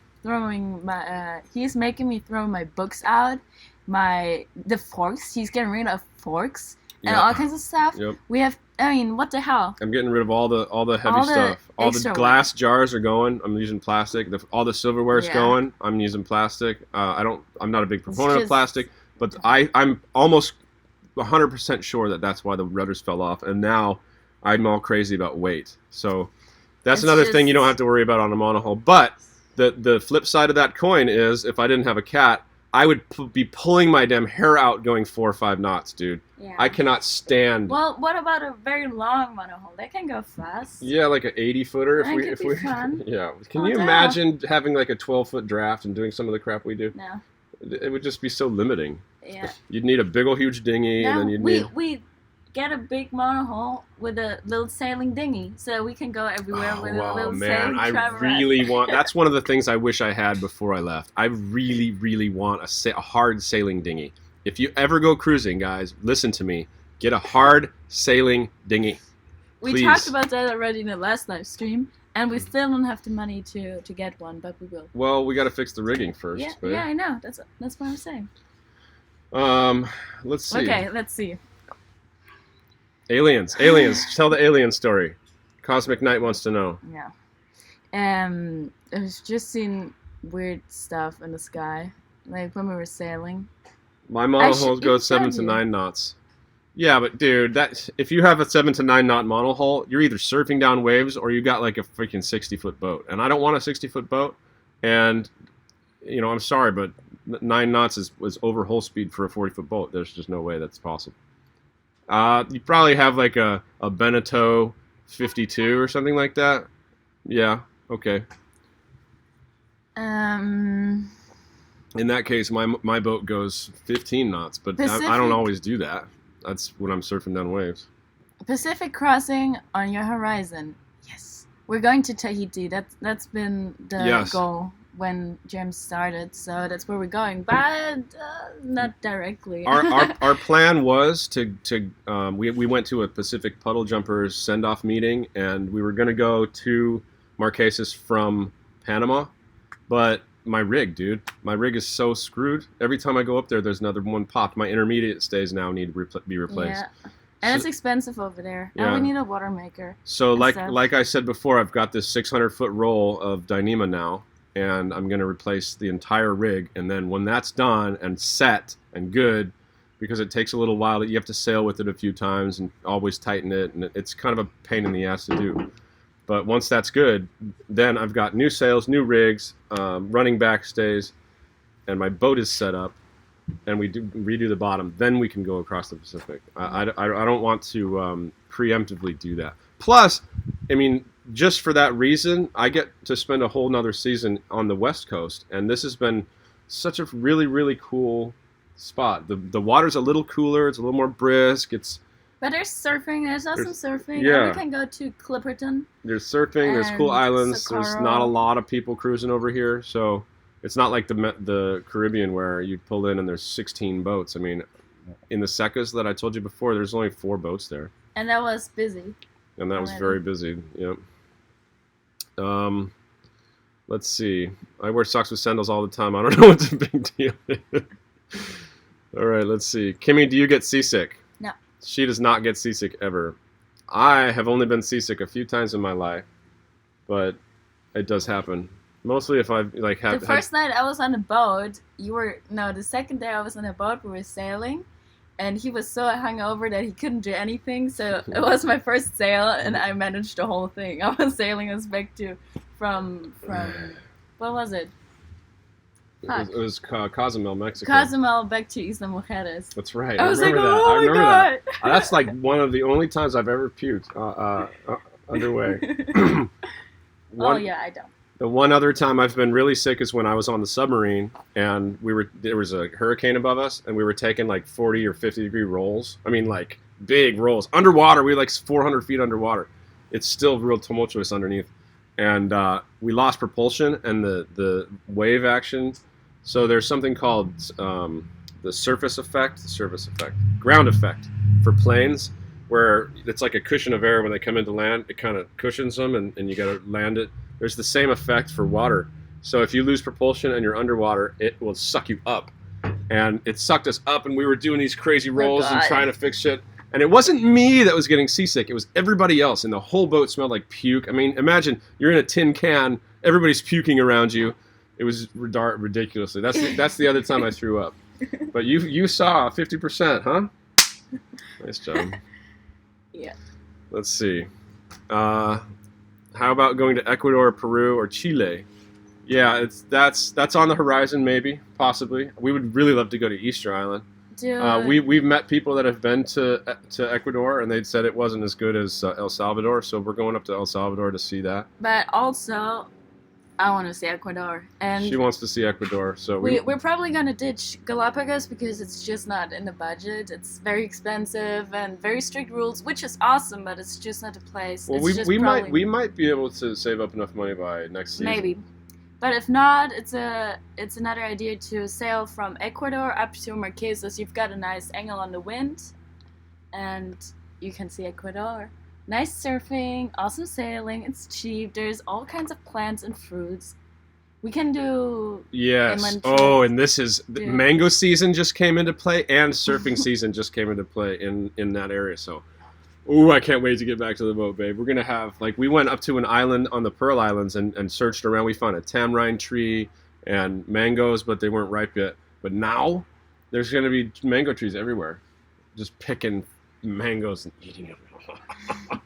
He's making me throw my books out, the forks. He's getting rid of forks and Yeah. all kinds of stuff. Yep. We have. I mean, what the hell? I'm getting rid of all the heavy All the stuff. All the extra glass jars are going. I'm using plastic. All the silverware's Yeah. going. I'm using plastic. I'm not a big proponent of just- plastic, but I'm almost 100% sure that's why the rudders fell off. And now I'm all crazy about weight. So that's It's another thing you don't just- have to worry about on a monohull. But the flip side of that coin is if I didn't have a cat, I would be pulling my damn hair out going 4 or 5 knots, dude. Yeah. I cannot stand. Well, what about a very long monohull? That can go fast. Yeah, like an 80-footer. That could be fun. Yeah. Can Oh, you no. imagine having like a 12-foot draft and doing some of the crap we do? No. It would just be so limiting. Yeah. You'd need a big old huge dinghy, and No, then you'd we need. we get a big monohull with a little sailing dinghy, so we can go everywhere with a little man, sailing I trimaran. really want. That's one of the things I wish I had before I left. I really, really want a hard sailing dinghy. If you ever go cruising, guys, listen to me. Get a hard sailing dinghy. We Please. talked about that already in the last live stream, and we still don't have the money to get one, but we will. Well, we got to fix the rigging first. Yeah, babe. yeah, I know. That's what I'm saying. Let's see. Okay, let's see. Aliens. Tell the alien story. Cosmic Knight wants to know. Yeah. I was just seeing weird stuff in the sky, like when we were sailing. My monohull it goes 7 showed to you. 9 knots. Yeah, but dude, if you have a 7 to 9 knot monohull, you're either surfing down waves or you got like a freaking 60-foot boat. And I don't want a 60-foot boat. And I'm sorry, but 9 knots was over hull speed for a 40-foot boat. There's just no way that's possible. You probably have like a Beneteau 52 or something like that. Yeah, okay. Um, In that case, my boat goes 15 knots, but I Pacific- don't always do that. That's when I'm surfing down waves. Pacific crossing on your horizon. Yes. We're going to Tahiti. That's been the Yes. goal when James started, so that's where we're going, but not directly. Our plan was we went to a Pacific Puddle Jumpers send-off meeting, and we were going to go to Marquesas from Panama, but my rig is so screwed. Every time I go up there, there's another one popped. My intermediate stays now need to be replaced. Yeah. And it's So- expensive over there. Yeah. And we need a water maker. So and stuff. like I said before, I've got this 600-foot roll of Dyneema now, and I'm going to replace the entire rig. And then when that's done and set and good, because it takes a little while, you have to sail with it a few times and always tighten it, and it's kind of a pain in the ass to do. But once that's good, then I've got new sails, new rigs, running backstays, and my boat is set up, and we redo the bottom. Then we can go across the Pacific. I don't want to preemptively do that. Plus, I mean, just for that reason, I get to spend a whole nother season on the West Coast, and this has been such a really, really cool spot. The water's a little cooler. It's a little more brisk. But there's surfing. There's awesome surfing. yeah. And we can go to Clipperton. There's surfing. There's cool And islands. There's Zingaro. not a lot of people cruising over here, so it's not like the Caribbean where you pull in and there's 16 boats. I mean, in the Secas that I told you before, there's only 4 boats there, And that was busy. and that was Already. very busy. Yep. Let's see. I wear socks with sandals all the time. I don't know what the big deal is. All right, let's see. Kimmy, do you get seasick? No. She does not get seasick ever. I have only been seasick a few times in my life, but it does happen. Mostly if I like have. The first night I was on a boat, the second day I was on a boat, we were sailing, and he was so hungover that he couldn't do anything, so it was my first sail, and I managed the whole thing. I was sailing us back from what was it? It was Cozumel, Mexico. Cozumel back to Isla Mujeres. That's right. I was like, remember that. oh I remember my god. That. That's like one of the only times I've ever puked underway. Oh yeah, I don't. The one other time I've been really sick is when I was on the submarine and there was a hurricane above us and we were taking like 40 or 50 degree rolls. I mean like big rolls. Underwater, we were like 400 feet underwater. It's still real tumultuous underneath. And we lost propulsion and the wave action. So there's something called the ground effect for planes, where it's like a cushion of air when they come into land. It kind of cushions them and you got to land it. There's the same effect for water. So if you lose propulsion and you're underwater, it will suck you up. And it sucked us up, and we were doing these crazy rolls and trying to fix shit. And it wasn't me that was getting seasick. It was everybody else, and the whole boat smelled like puke. I mean, imagine you're in a tin can, everybody's puking around you. It was ridiculously. That's the other time I threw up. But you saw 50%, huh? Nice job. Yeah. Let's see. How about going to Ecuador, Peru, or Chile? Yeah, that's on the horizon, maybe, possibly. We would really love to go to Easter Island. We've met people that have been to Ecuador, and they'd said it wasn't as good as El Salvador, so we're going up to El Salvador to see that. But also, I want to see Ecuador, and she wants to see Ecuador, so we're probably gonna ditch Galapagos because it's just not in the budget. It's very expensive and very strict rules, which is awesome, but it's just not a place. Well, we might be able to save up enough money by next season. Maybe. But if not, it's another idea to sail from Ecuador up to Marquesas. You've got a nice angle on the wind, and you can see Ecuador. Nice surfing, awesome sailing. It's cheap. There's all kinds of plants and fruits. We can do yes. Oh, and this is mango season just came into play, and surfing season just came into play in that area. So. Ooh, I can't wait to get back to the boat, babe. We're going to have, we went up to an island on the Pearl Islands and searched around. We found a tamarind tree and mangoes, but they weren't ripe yet. But now, there's going to be mango trees everywhere. Just picking mangoes and eating them.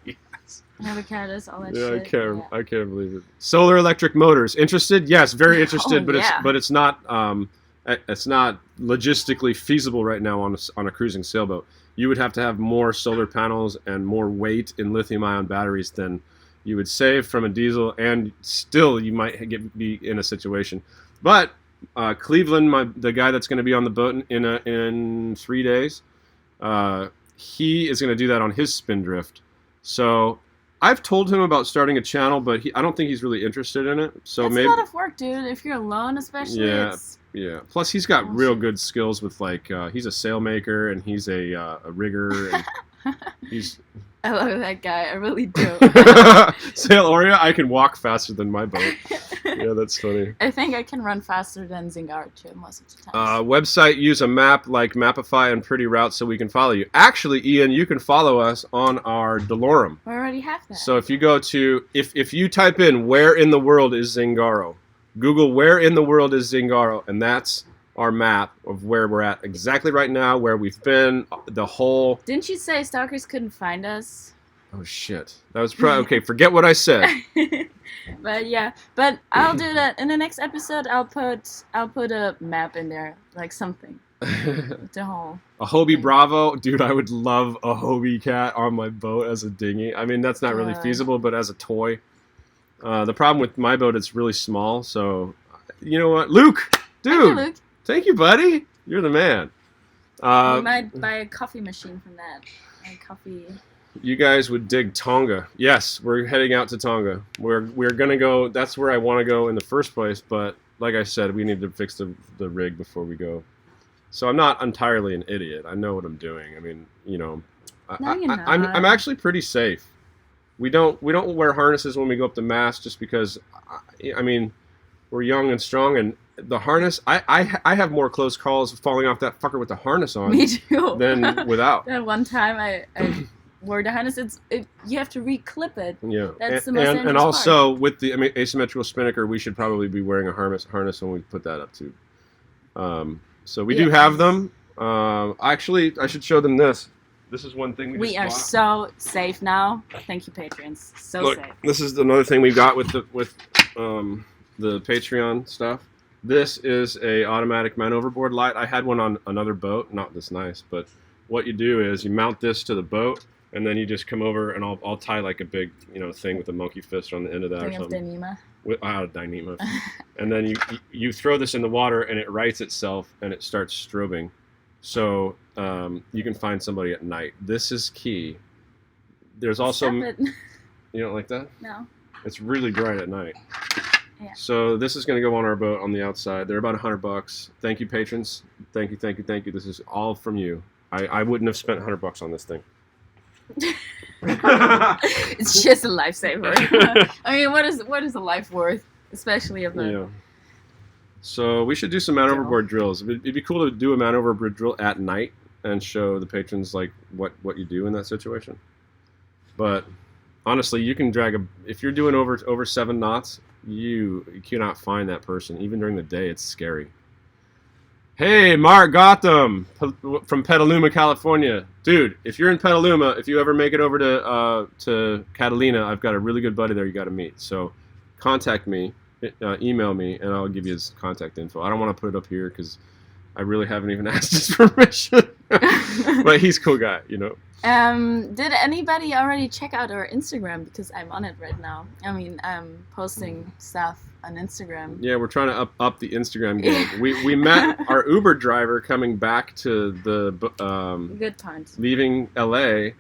Yes. Avocados, all that shit. Yeah, I can't believe it. Solar electric motors. Interested? Yes, very interested, but it's not logistically feasible right now on a cruising sailboat. You would have to have more solar panels and more weight in lithium-ion batteries than you would save from a diesel, and still you might be in a situation. But Cleveland, the guy that's going to be on the boat in 3 days, he is going to do that on his Spindrift. So I've told him about starting a channel, but I don't think he's really interested in it. So it's maybe a lot of work, dude. If you're alone, especially. Yeah. Yeah. Plus, he's got real good skills with he's a sailmaker and he's a rigger. And I love that guy. I really do. Sail Oreo, I can walk faster than my boat. Yeah, that's funny. I think I can run faster than Zingaro too most of the time. Website, use a map like Mapify and Pretty Route so we can follow you. Actually, Ian, you can follow us on our DeLorem. We already have that. So if you go to if you type in where in the world is Zingaro. Google where in the world is Zingaro, and that's our map of where we're at exactly right now, where we've been, the whole... Didn't you say stalkers couldn't find us? Oh, shit. That was probably... Okay, forget what I said. But I'll do that. In the next episode, I'll put a map in there, like something. The whole... A Hobie Bravo? Dude, I would love a Hobie cat on my boat as a dinghy. I mean, that's not really feasible, but as a toy... the problem with my boat, it's really small, so... You know what? Luke! Dude! Luke. Thank you, buddy! You're the man. We might buy a coffee machine from that. A coffee... You guys would dig Tonga. Yes, we're heading out to Tonga. We're going to go... That's where I want to go in the first place, but like I said, we need to fix the rig before we go. So I'm not entirely an idiot. I know what I'm doing. I mean, you know... No, you're not. I'm actually pretty safe. We don't wear harnesses when we go up the mast just because, I mean, we're young and strong, and the harness, I have more close calls falling off that fucker with the harness on Me too. than without. That one time where the harness, you have to re-clip it. Yeah, That's the most dangerous and also with the asymmetrical spinnaker, we should probably be wearing a harness when we put that up too. So we do have them. Actually, I should show them this. This is one thing we just are bought. So safe now. Thank you, patrons. So Look, safe. this is another thing we got with the Patreon stuff. This is a automatic man overboard light. I had one on another boat, not this nice, but what you do is you mount this to the boat, and then you just come over, and I'll tie like a big thing with a monkey fist on the end of that or something. Dynema. Dynema. And then you throw this in the water, and it rights itself, and it starts strobing. So you can find somebody at night. This is key. There's also... Stop it. You don't like that? No. It's really bright at night. Yeah. So this is going to go on our boat on the outside. They're about $100. Thank you, patrons. Thank you. This is all from you. I wouldn't have spent $100 on this thing. It's just a lifesaver. I mean, what is a life worth, especially of the... Yeah. So we should do some man overboard drills. It'd be cool to do a man overboard drill at night and show the patrons like what you do in that situation. But honestly, you can drag if you're doing over 7 knots, you cannot find that person. Even during the day, it's scary. Hey, Mark Gotham from Petaluma, California. Dude, if you're in Petaluma, if you ever make it over to Catalina, I've got a really good buddy there you got to meet. So contact me. Email me, and I'll give you his contact info. I don't want to put it up here because I really haven't even asked his permission. But he's a cool guy, Did anybody already check out our Instagram? Because I'm on it right now. I mean, I'm posting stuff on Instagram. Yeah, we're trying to up the Instagram game. We met our Uber driver coming back to the Good point. leaving LA.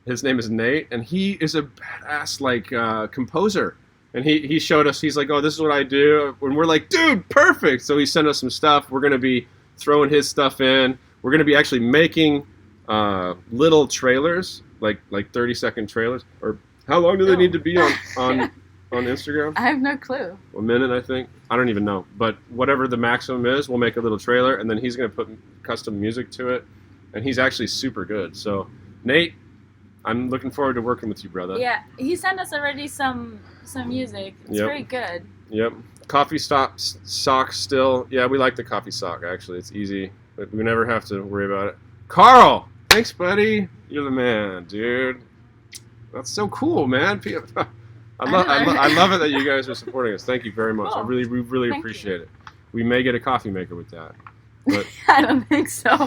His name is Nate, and he is a badass composer. And he showed us, he's like, oh, this is what I do. And we're like, dude, perfect. So he sent us some stuff. We're going to be throwing his stuff in. We're going to be actually making little trailers, like 30-second trailers. Or how long do they need to be on Instagram? I have no clue. A minute, I think. I don't even know. But whatever the maximum is, we'll make a little trailer. And then he's going to put custom music to it. And he's actually super good. So, Nate, I'm looking forward to working with you, brother. Yeah, he sent us already some music. It's very good. Yep. Coffee sock still. Yeah, we like the coffee sock, actually. It's easy. We never have to worry about it. Carl! Thanks, buddy. You're the man, dude. That's so cool, man. I love it that you guys are supporting us. Thank you very much. Cool. We really appreciate it. We may get a coffee maker with that. But I don't think so.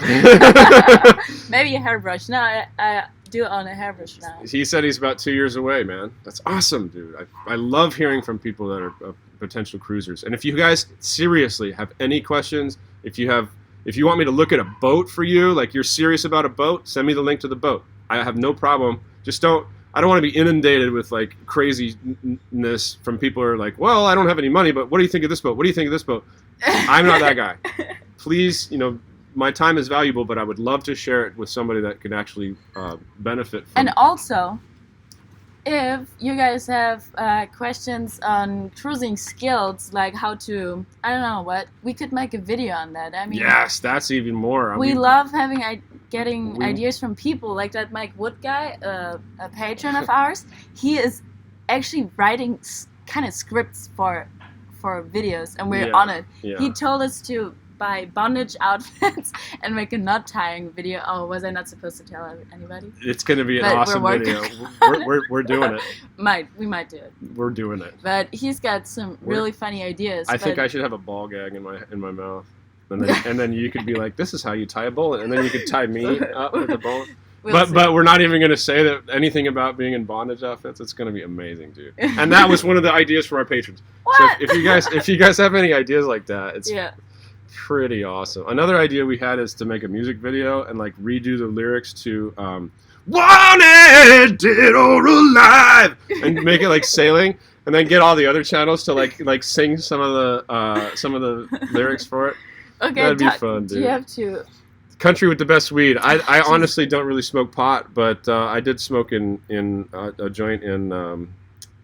Maybe a hairbrush. No, I do own a hairbrush now. he said he's about 2 years away, man. That's awesome, dude. I love hearing from people that are potential cruisers. And if you guys seriously have any questions, if you want me to look at a boat for you, like you're serious about a boat, send me the link to the boat. I have no problem. I don't want to be inundated with like craziness from people who are like, well, I don't have any money, but what do you think of this boat? What do you think of this boat? I'm not that guy. Please, my time is valuable, but I would love to share it with somebody that could actually benefit from it. And also, if you guys have questions on cruising skills, like how to, I don't know what, we could make a video on that. I mean, yes, that's even more. We love getting ideas from people like that Mike Wood guy, a patron of ours. He is actually writing kind of scripts for videos, and we're on it. Yeah. He told us to buy bondage outfits and make a knot tying video. Oh, was I not supposed to tell anybody? It's going to be an But awesome we're video. We're doing it. We might do it. We're doing it. But he's got some really funny ideas. I think I should have a ball gag in my mouth, and then you could be like, "This is how you tie a bullet," and then you could tie me up with a bullet. But we're not even going to say that anything about being in bondage outfits. It's going to be amazing, dude. And that was one of the ideas for our patrons. What? So if you guys have any ideas like that, it's pretty awesome. Another idea we had is to make a music video and like redo the lyrics to "Wanted, Dead or Alive" and make it like sailing, and then get all the other channels to like sing some of the lyrics for it. Okay, that'd be fun, dude. You have to. Country with the best weed. I honestly don't really smoke pot, but I did smoke in a joint in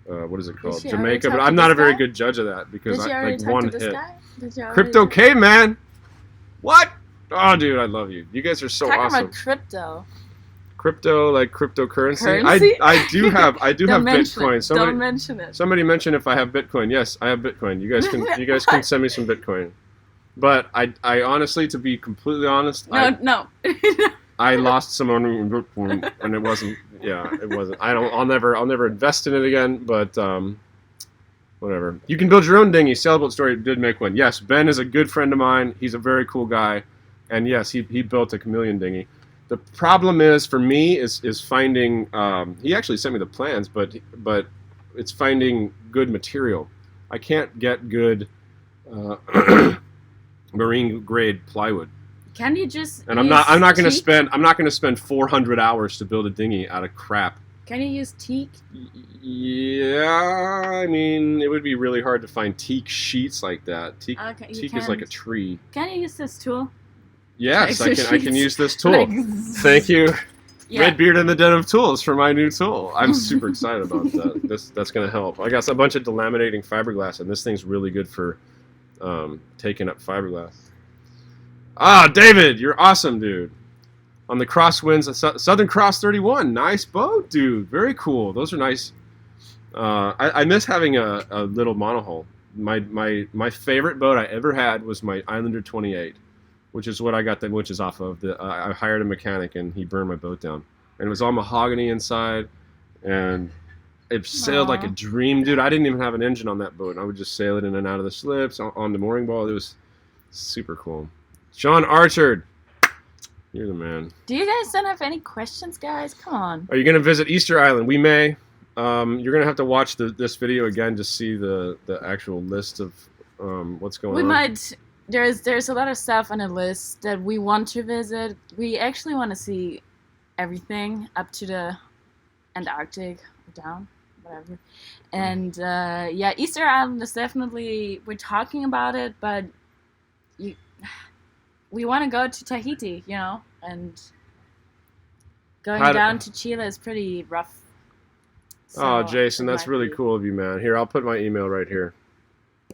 what is it called, Jamaica. But I'm not a very good judge of that because I like one hit. Crypto caveman. What? Oh, dude, I love you. You guys are so awesome. Talking about crypto, like cryptocurrency. Currency? I do have Don't mention Bitcoin. it. Don't mention it. Somebody mentioned if I have Bitcoin. Yes, I have Bitcoin. You guys can send me some Bitcoin. But I honestly, to be completely honest, No. I lost some money in Bitcoin, and it wasn't. Yeah, it wasn't. I'll never invest in it again. But whatever. You can build your own dinghy. Sailboat Story did make one. Yes, Ben is a good friend of mine. He's a very cool guy, and yes, he built a chameleon dinghy. The problem is for me is finding. He actually sent me the plans, but it's finding good material. I can't get good marine grade plywood. Can you just? And I'm not going to spend 400 hours to build a dinghy out of crap. Can you use teak? Yeah, I mean it would be really hard to find teak sheets like that. Teak is like a tree. Can you use this tool? Yes, I can use this tool. Like, Thank you. yeah. Redbeard and the Den of Tools for my new tool. I'm super excited about that. That's going to help. I got a bunch of delaminating fiberglass, and this thing's really good for taking up fiberglass. Ah, David, you're awesome, dude. On the crosswinds, Southern Cross 31. Nice boat, dude. Very cool. Those are nice. I miss having a little monohull. My favorite boat I ever had was my Islander 28. Which is what I got the winches off of. I hired a mechanic and he burned my boat down. And it was all mahogany inside, and it sailed like a dream, dude. I didn't even have an engine on that boat. I would just sail it in and out of the slips on the mooring ball. It was super cool. Sean Archard, you're the man. Do you guys don't have any questions, guys? Come on. Are you gonna visit Easter Island? We may. You're gonna have to watch this video again to see the actual list of what's going on. We might. There's a lot of stuff on the list that we want to visit. We actually want to see everything up to the Antarctic or down, whatever. And yeah, Easter Island is definitely, we're talking about it, but we want to go to Tahiti, you know, and going down to Chile is pretty rough. So oh, Jason, that's really cool of you, man. Here, I'll put my email right here.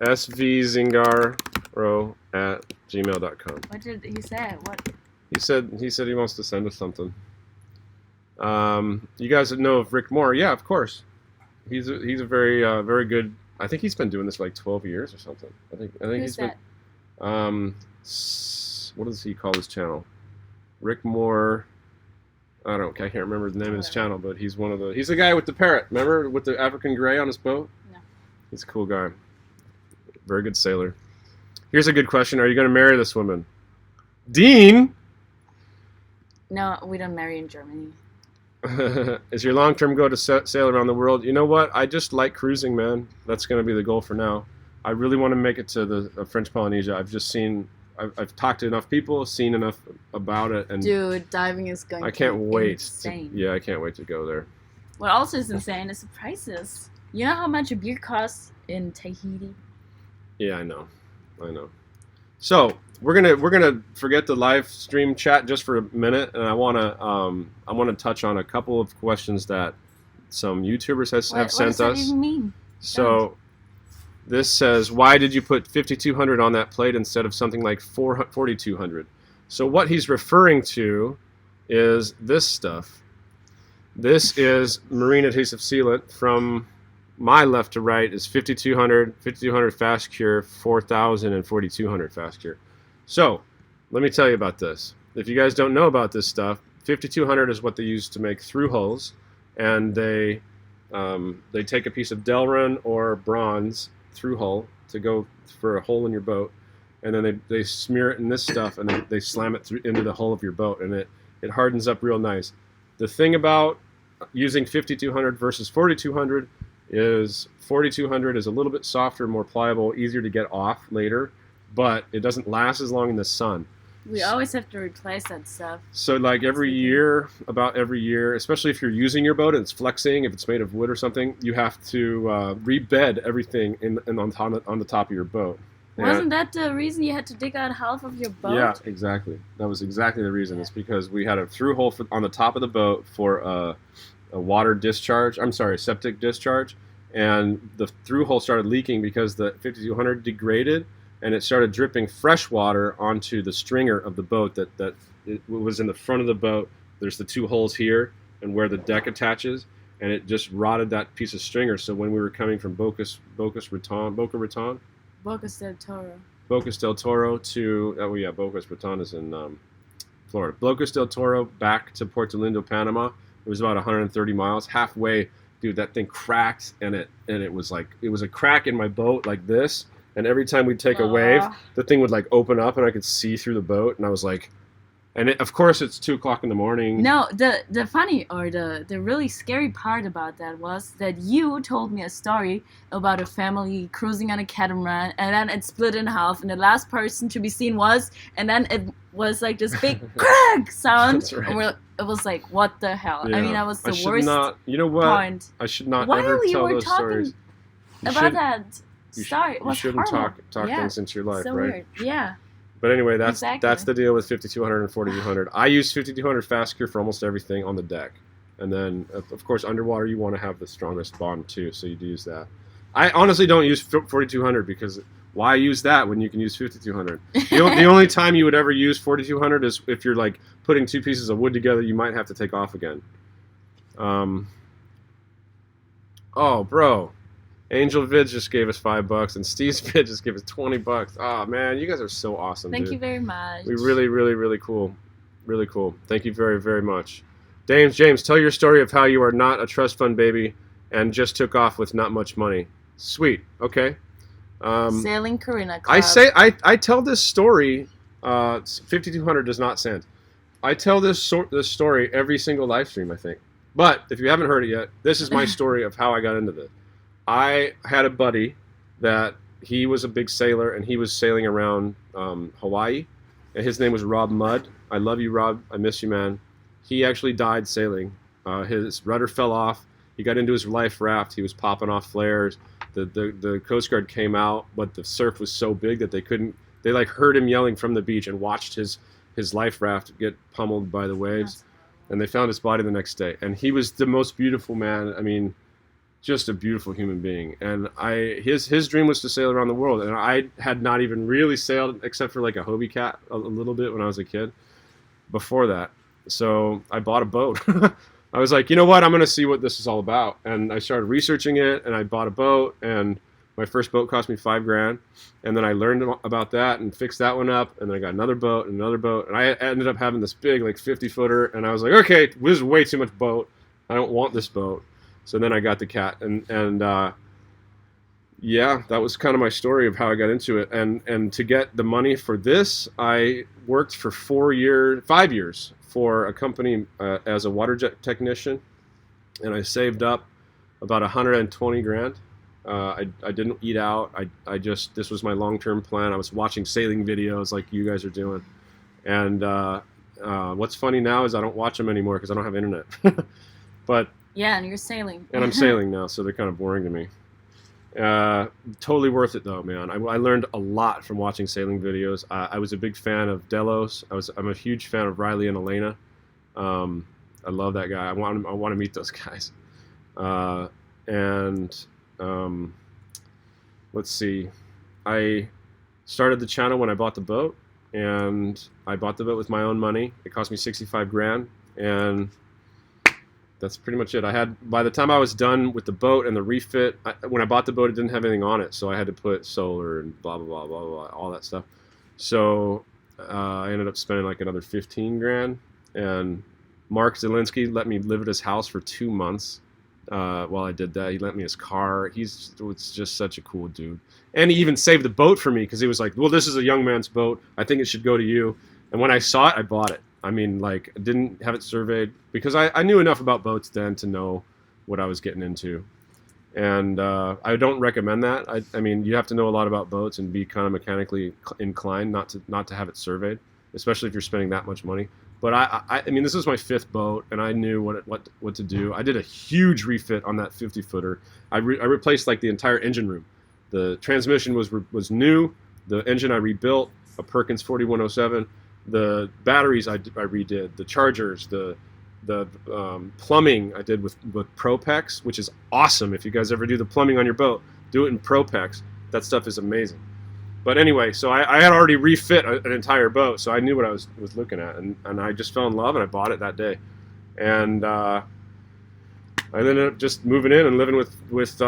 svzingaro@gmail.com. What did he say? What? He said he wants to send us something. You guys know of Rick Moore? Yeah, of course. He's a very very good. I think he's been doing this for like 12 years or something. I think Who's he's been. What does he call his channel? Rick Moore. I can't remember the name of his channel, but he's he's the guy with the parrot. Remember, with the African gray on his boat? No. He's a cool guy. Very good sailor. Here's a good question. Are you going to marry this woman? Dean? No, we don't marry in Germany. Is your long-term goal to sail around the world? You know what? I just like cruising, man. That's going to be the goal for now. I really want to make it to the French Polynesia. I've talked to enough people, seen enough about it, and dude, diving is going. I can't wait. Insane. I can't wait to go there. What also is insane is the prices. You know how much a beer costs in Tahiti? Yeah, I know. So we're gonna forget the live stream chat just for a minute, and I wanna touch on a couple of questions that some YouTubers have sent us. What does that even mean? So this says, why did you put 5200 on that plate instead of something like 4200? So what he's referring to is this stuff. This is marine adhesive sealant from my left to right is 5200 fast cure, 4000, and 4200 fast cure. So let me tell you about this. If you guys don't know about this stuff, 5200 is what they use to make through hulls, and they take a piece of Delrin or bronze through hull to go for a hole in your boat, and then they smear it in this stuff, and they slam it into the hull of your boat, and it hardens up real nice. The thing about using 5200 versus 4200 is 4200 is a little bit softer, more pliable, easier to get off later, but it doesn't last as long in the sun. We always have to replace that stuff. So like about every year, especially if you're using your boat and it's flexing, if it's made of wood or something, you have to rebed everything on the top of your boat. Wasn't that the reason you had to dig out half of your boat? Yeah, exactly. That was exactly the reason. It's because we had a through hole on the top of the boat for a water discharge. I'm sorry, septic discharge, and the through hole started leaking because the 5200 degraded, and it started dripping fresh water onto the stringer of the boat that it was in the front of the boat there's the 2 holes here and where the deck attaches, and it just rotted that piece of stringer. So when we were coming from Boca Raton, Bocas del Toro. Bocas del Toro to Bocas Raton is in Florida. Bocas del Toro back to Puerto Lindo, Panama. It was about 130 miles. Halfway, dude, that thing cracked, and it was a crack in my boat like this. And every time we'd take a wave, the thing would like open up, and I could see through the boat. And I was like, of course, it's 2:00 in the morning. No, the funny or the really scary part about that was that you told me a story about a family cruising on a catamaran, and then it split in half, and the last person to be seen was, and then it was like this big crack sound. That's right. And it was like, what the hell? Yeah. I mean, that was the I should worst not. You know what? point. I should not While ever you tell were those talking stories. about that You story, it you was shouldn't horrible. talk things into your life, so right? weird. Yeah. But anyway, that's Exactly. the deal with 5200 and 4200. I use 5200 fast cure for almost everything on the deck, and then of course underwater you want to have the strongest bond too, so you'd use that. I honestly don't use 4200 because why use that when you can use 5200? The only time you would ever use 4200 is if you're like putting 2 pieces of wood together. You might have to take off again. Oh, bro. Angel Vid just gave us $5, and Steve's Vid just gave us $20. Oh man, you guys are so awesome. Thank dude. you very much. We really cool. Really cool. Thank you very, very much. James, tell your story of how you are not a trust fund baby and just took off with not much money. Sweet. Okay. Sailing Corina Club. I tell this story. 5200 does not send. I tell this story every single live stream, I think. But if you haven't heard it yet, this is my story of how I got into this. I had a buddy that he was a big sailor, and he was sailing around Hawaii, and his name was Rob Mudd. I love you, Rob. I miss you, man. He actually died sailing. His rudder fell off. He got into his life raft. He was popping off flares. The Coast Guard came out, but the surf was so big that they like heard him yelling from the beach and watched his life raft get pummeled by the waves. And they found his body the next day. And he was the most beautiful man. I mean, just a beautiful human being. And his dream was to sail around the world. And I had not even really sailed except for like a Hobie Cat a little bit when I was a kid before that. So I bought a boat. I was like, you know what? I'm going to see what this is all about. And I started researching it, and I bought a boat, and my first boat cost me $5,000. And then I learned about that and fixed that one up. And then I got another boat and another boat. And I ended up having this big, like 50-footer. And I was like, okay, this is way too much boat. I don't want this boat. So then I got the Cat. And yeah, that was kind of my story of how I got into it. And to get the money for this, I worked for 5 years for a company as a water jet technician. And I saved up about $120,000. I didn't eat out. This was my long-term plan. I was watching sailing videos like you guys are doing. And what's funny now is I don't watch them anymore because I don't have internet. But yeah, and you're sailing. And I'm sailing now, so they're kind of boring to me. Totally worth it though, man. I learned a lot from watching sailing videos. I was a big fan of Delos. I'm a huge fan of Riley and Elena. I love that guy. I want to meet those guys. Let's see. I started the channel when I bought the boat, and I bought the boat with my own money. It cost me $65,000, and that's pretty much it. By the time I was done with the boat and the refit, when I bought the boat, it didn't have anything on it, so I had to put solar and blah blah blah blah blah, all that stuff. So I ended up spending like another $15,000, and Mark Zielinski let me live at his house for 2 months. While I did that, he lent me his car. He's just such a cool dude, and he even saved the boat for me because he was like, "Well, this is a young man's boat. I think it should go to you." And when I saw it, I bought it. I mean, like, I didn't have it surveyed because I knew enough about boats then to know what I was getting into. And I don't recommend that. I mean, you have to know a lot about boats and be kind of mechanically inclined not to have it surveyed, especially if you're spending that much money. But I mean, this is my 5th boat, and I knew what to do. I did a huge refit on that 50-footer. I replaced like the entire engine room. The transmission was new. The engine I rebuilt, a Perkins 4107. The batteries I redid. The chargers, the plumbing I did with Propex, which is awesome. If you guys ever do the plumbing on your boat, do it in Propex. That stuff is amazing. But anyway, so I had already refit an entire boat, so I knew what I was looking at, and I just fell in love, and I bought it that day. and I ended up just moving in and living with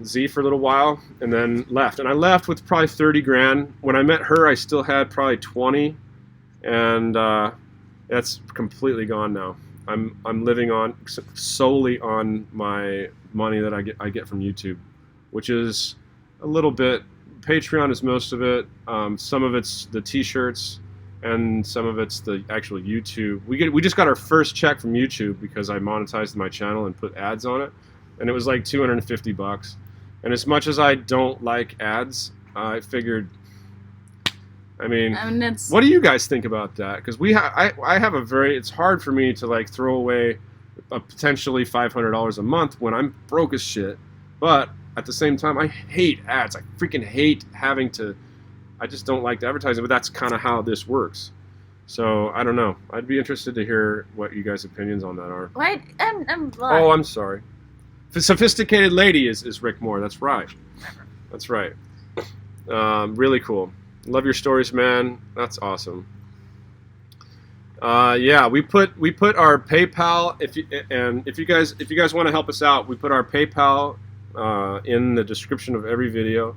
Z for a little while, and then left. And I left with probably 30 grand. When I met her, I still had probably 20, and that's completely gone now. I'm living on solely on my money that I get from YouTube, which is a little bit. Patreon is most of it. Some of it's the T-shirts, and some of it's the actual YouTube. We just got our first check from YouTube because I monetized my channel and put ads on it, and it was like $250. And as much as I don't like ads, I figured. I mean it's, what do you guys think about that? Because I have a very. It's hard for me to like throw away a potentially $500 a month when I'm broke as shit, but at the same time, I hate ads. I freaking hate having to. I just don't like the advertising, but that's kind of how this works. So I don't know. I'd be interested to hear what you guys' opinions on that are. Wait, I'm Oh, I'm sorry. Sophisticated lady is Rick Moore. That's right. That's right. Really cool. Love your stories, man. That's awesome. Yeah, we put our PayPal. If you guys want to help us out, we put our PayPal in the description of every video,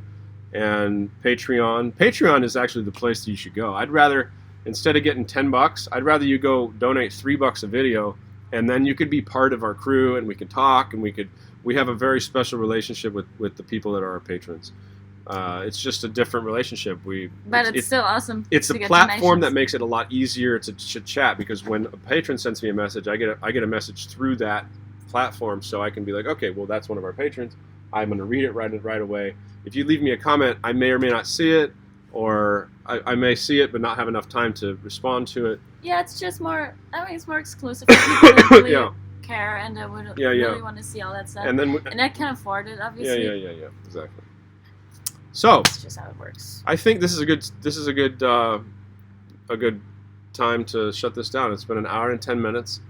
and Patreon. Patreon is actually the place that you should go. I'd rather, instead of getting $10, I'd rather you go donate $3 a video, and then you could be part of our crew, and we could talk, and we have a very special relationship with the people that are our patrons. It's just a different relationship. But it's still awesome. It's a platform that makes it a lot easier to chat, because when a patron sends me a message, I get a message through that platform, so I can be like, okay, well, that's one of our patrons. I'm going to read it right away. If you leave me a comment, I may or may not see it, or I may see it but not have enough time to respond to it. Yeah, it's just more. I mean, it's more exclusive for people that really Yeah. care and that would Yeah, really want to see all that stuff. And I can afford it, obviously. Yeah, exactly. So That's just how it works. I think this is a good time to shut this down. It's been an hour and 10 minutes.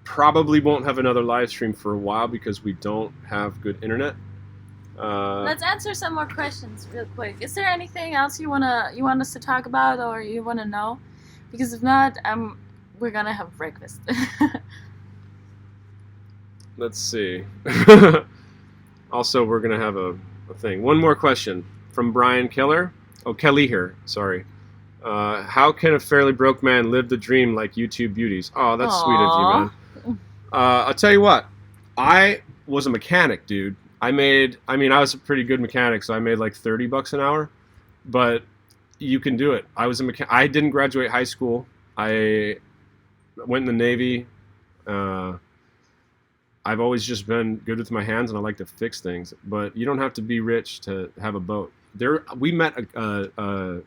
Probably won't have another live stream for a while because we don't have good internet. Let's answer some more questions real quick. Is there anything else you want us to talk about or you want to know? Because if not, we're gonna have breakfast. Let's see. Also, we're gonna have a thing. One more question from Brian Keller. Oh, Kelly here. Sorry. How can a fairly broke man live the dream like YouTube beauties? Oh, that's sweet of you, man. I'll tell you what. I was a mechanic, dude. I was a pretty good mechanic, so I made like $30 an hour. But you can do it. I was a mechanic. I didn't graduate high school. I went in the Navy. I've always just been good with my hands, and I like to fix things. But you don't have to be rich to have a boat. We met a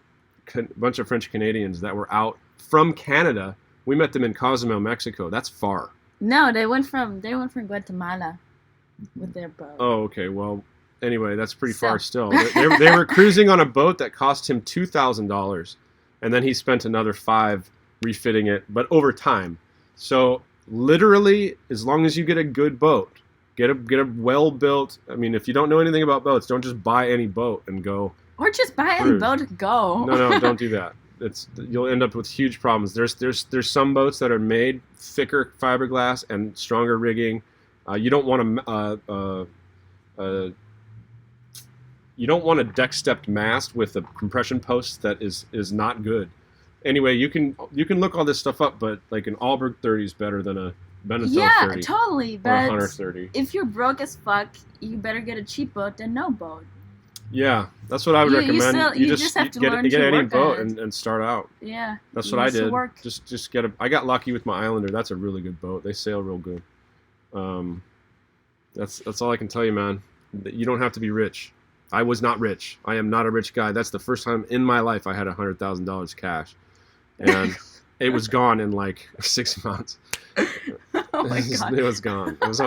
bunch of French Canadians that were out from Canada. We met them in Cozumel, Mexico. That's far. No, they went from Guatemala with their boat. Oh, okay. Well, anyway, that's pretty far still. They were cruising on a boat that cost him $2,000, and then he spent another $5,000 refitting it, but over time. So literally, as long as you get a good boat, get a well-built. I mean, if you don't know anything about boats, don't just buy any boat and go. Or just buy any boat and go. No, don't do that. You'll end up with huge problems. There's some boats that are made thicker fiberglass and stronger rigging. You don't want a deck stepped mast with a compression post that is not good. Anyway, you can look all this stuff up, but like an Alberg 30 is better than a Beneteau 30. Yeah, totally. Or a But Hunter 30. if you're broke as fuck, you better get a cheap boat than no boat. Yeah, that's what I would recommend. You just have to learn to get any work boat on it. and start out. Yeah. That's you what I need to did. work. Just get I got lucky with my Islander. That's a really good boat. They sail real good. That's all I can tell you, man. You don't have to be rich. I was not rich. I am not a rich guy. That's the first time in my life I had $100,000 cash, and it was gone in like 6 months. Oh my God. It was gone. It was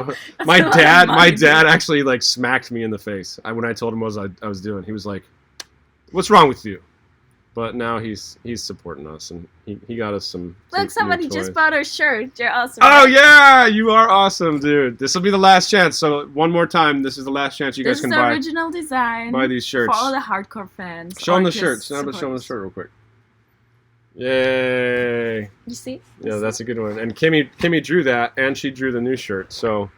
my dad actually like smacked me in the face when I told him what I was doing. He was like, "What's wrong with you?" But now he's supporting us, and he got us some. Look, somebody new just toys. bought our shirt. You're awesome. Oh yeah, you are awesome, dude. This will be the last chance. So one more time, this is the last chance you guys can This is the buy original design. these shirts. For all the hardcore fans. Show them or the shirt. just Show them the supporters. shirt real quick. Yay! You see? Yeah, that's a good one. And Kimmy drew that, and she drew the new shirt. So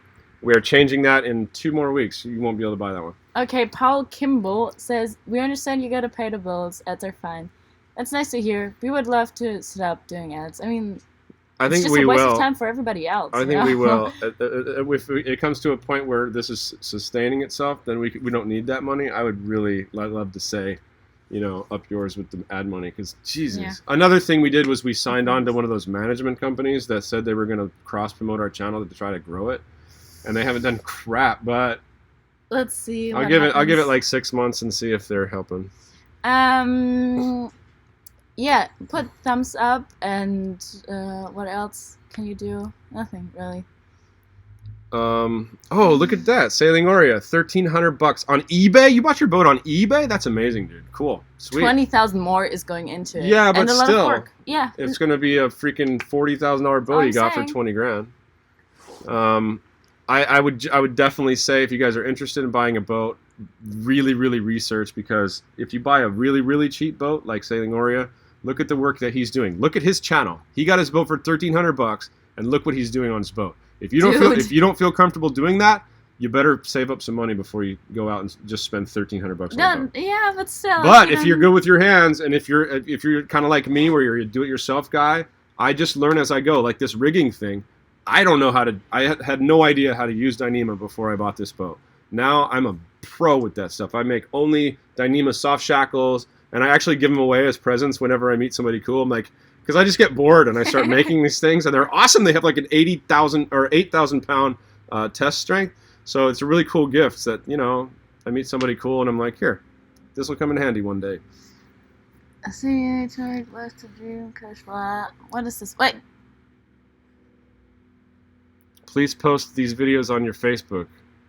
we are changing that in 2 more weeks. You won't be able to buy that one. Okay, Paul Kimball says, we understand you gotta pay the bills. Ads are fine. That's nice to hear. We would love to stop doing ads. I mean, I it's think just we a waste will. of time for everybody else. I you think know? we will. If it comes to a point where this is sustaining itself, then we don't need that money. I would really love to say, you know, up yours with the ad money, because Jesus. Yeah. Another thing we did was we signed on to one of those management companies that said they were going to cross promote our channel to try to grow it, and they haven't done crap. But Let's see. I'll what give it happens. like 6 months and see if they're helping. Yeah, put thumbs up, and what else can you do? Nothing really. Oh, look at that. Sailing Aurea, $1,300 on eBay. You bought your boat on eBay? That's amazing, dude. Cool. Sweet. 20,000 more is going into it. Yeah, but and a lot still, of work. Yeah. It's going to be a freaking $40,000 boat I'm you got saying. for 20 grand. I would definitely say, if you guys are interested in buying a boat, really research, because if you buy a really cheap boat like Sailing Aurea, look at the work that he's doing. Look at his channel. He got his boat for $1,300, and look what he's doing on his boat. If you don't feel comfortable doing that, you better save up some money before you go out and just spend $1,300 on a boat. Yeah, but still. But if you're good with your hands, and if you're kind of like me, where you're a do-it-yourself guy, I just learn as I go. Like this rigging thing, I had no idea how to use Dyneema before I bought this boat. Now I'm a pro with that stuff. I make only Dyneema soft shackles, and I actually give them away as presents whenever I meet somebody cool. I'm like, because I just get bored and I start making these things, and they're awesome. They have like an 80,000 or 8,000 pound test strength, so it's a really cool gift that, you know, I meet somebody cool and I'm like, here, this will come in handy one day. I see you tried left to dream, what is this? Wait. Please post these videos on your Facebook.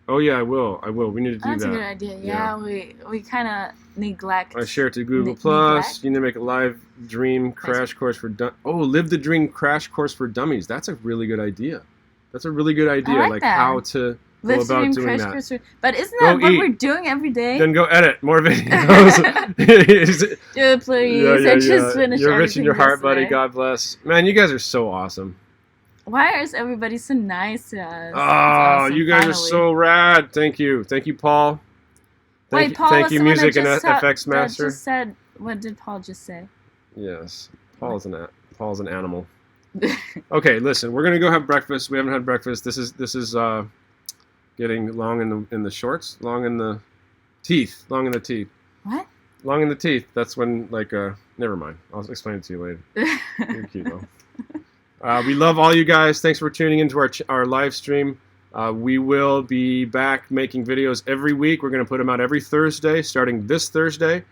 Oh yeah, I will. We need to do That's that. a good idea. Yeah, we kind of neglect. I share it to Google Plus. You need to make a live dream crash course for live the dream crash course for dummies. That's a really good idea. That's a really good idea. I like that. How to go Live about stream doing crash that. course but isn't Go that what eat. we're doing every day? Then go edit more videos. Dude, please. Yeah, I just finished You're rich in your heart, buddy. yesterday. God bless. Man, you guys are so awesome. Why is everybody so nice to us? Oh, Awesome, you guys are finally. so rad. Thank you, Paul. Wait, Paul thank was you, the one that Music and just FX that Master. just said, what did Paul just say? Yes, Paul's an animal. Okay, listen, we're gonna go have breakfast. We haven't had breakfast. This is getting long in the shorts, long in the teeth. What? Long in the teeth. That's when, like, never mind. I'll explain it to you later. You're cute though. We love all you guys. Thanks for tuning into our live stream. We will be back making videos every week. We're going to put them out every Thursday, starting this Thursday.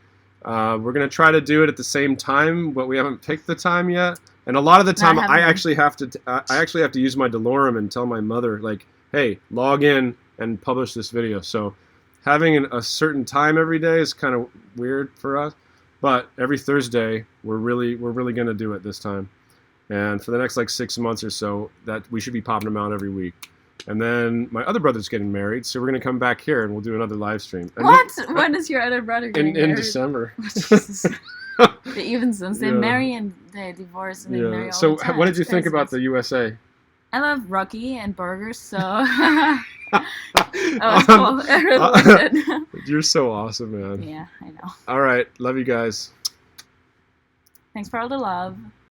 We're going to try to do it at the same time, but we haven't picked the time yet. And a lot of the time, I actually have to use my DeLorean and tell my mother, like, hey, log in and publish this video. So having a certain time every day is kind of weird for us. But every Thursday, we're really going to do it this time. And for the next like 6 months or so, that we should be popping them out every week. And then my other brother's getting married, so we're gonna come back here and we'll do another live stream. And What? When is your other brother getting married? in December. Jesus. Even since they Yeah. marry and they divorce and they marry all So the time. what did you It's think crazy. about the USA? I love Rocky and burgers, so that was cool. I really liked it. You're so awesome, man. Yeah, I know. All right, love you guys. Thanks for all the love.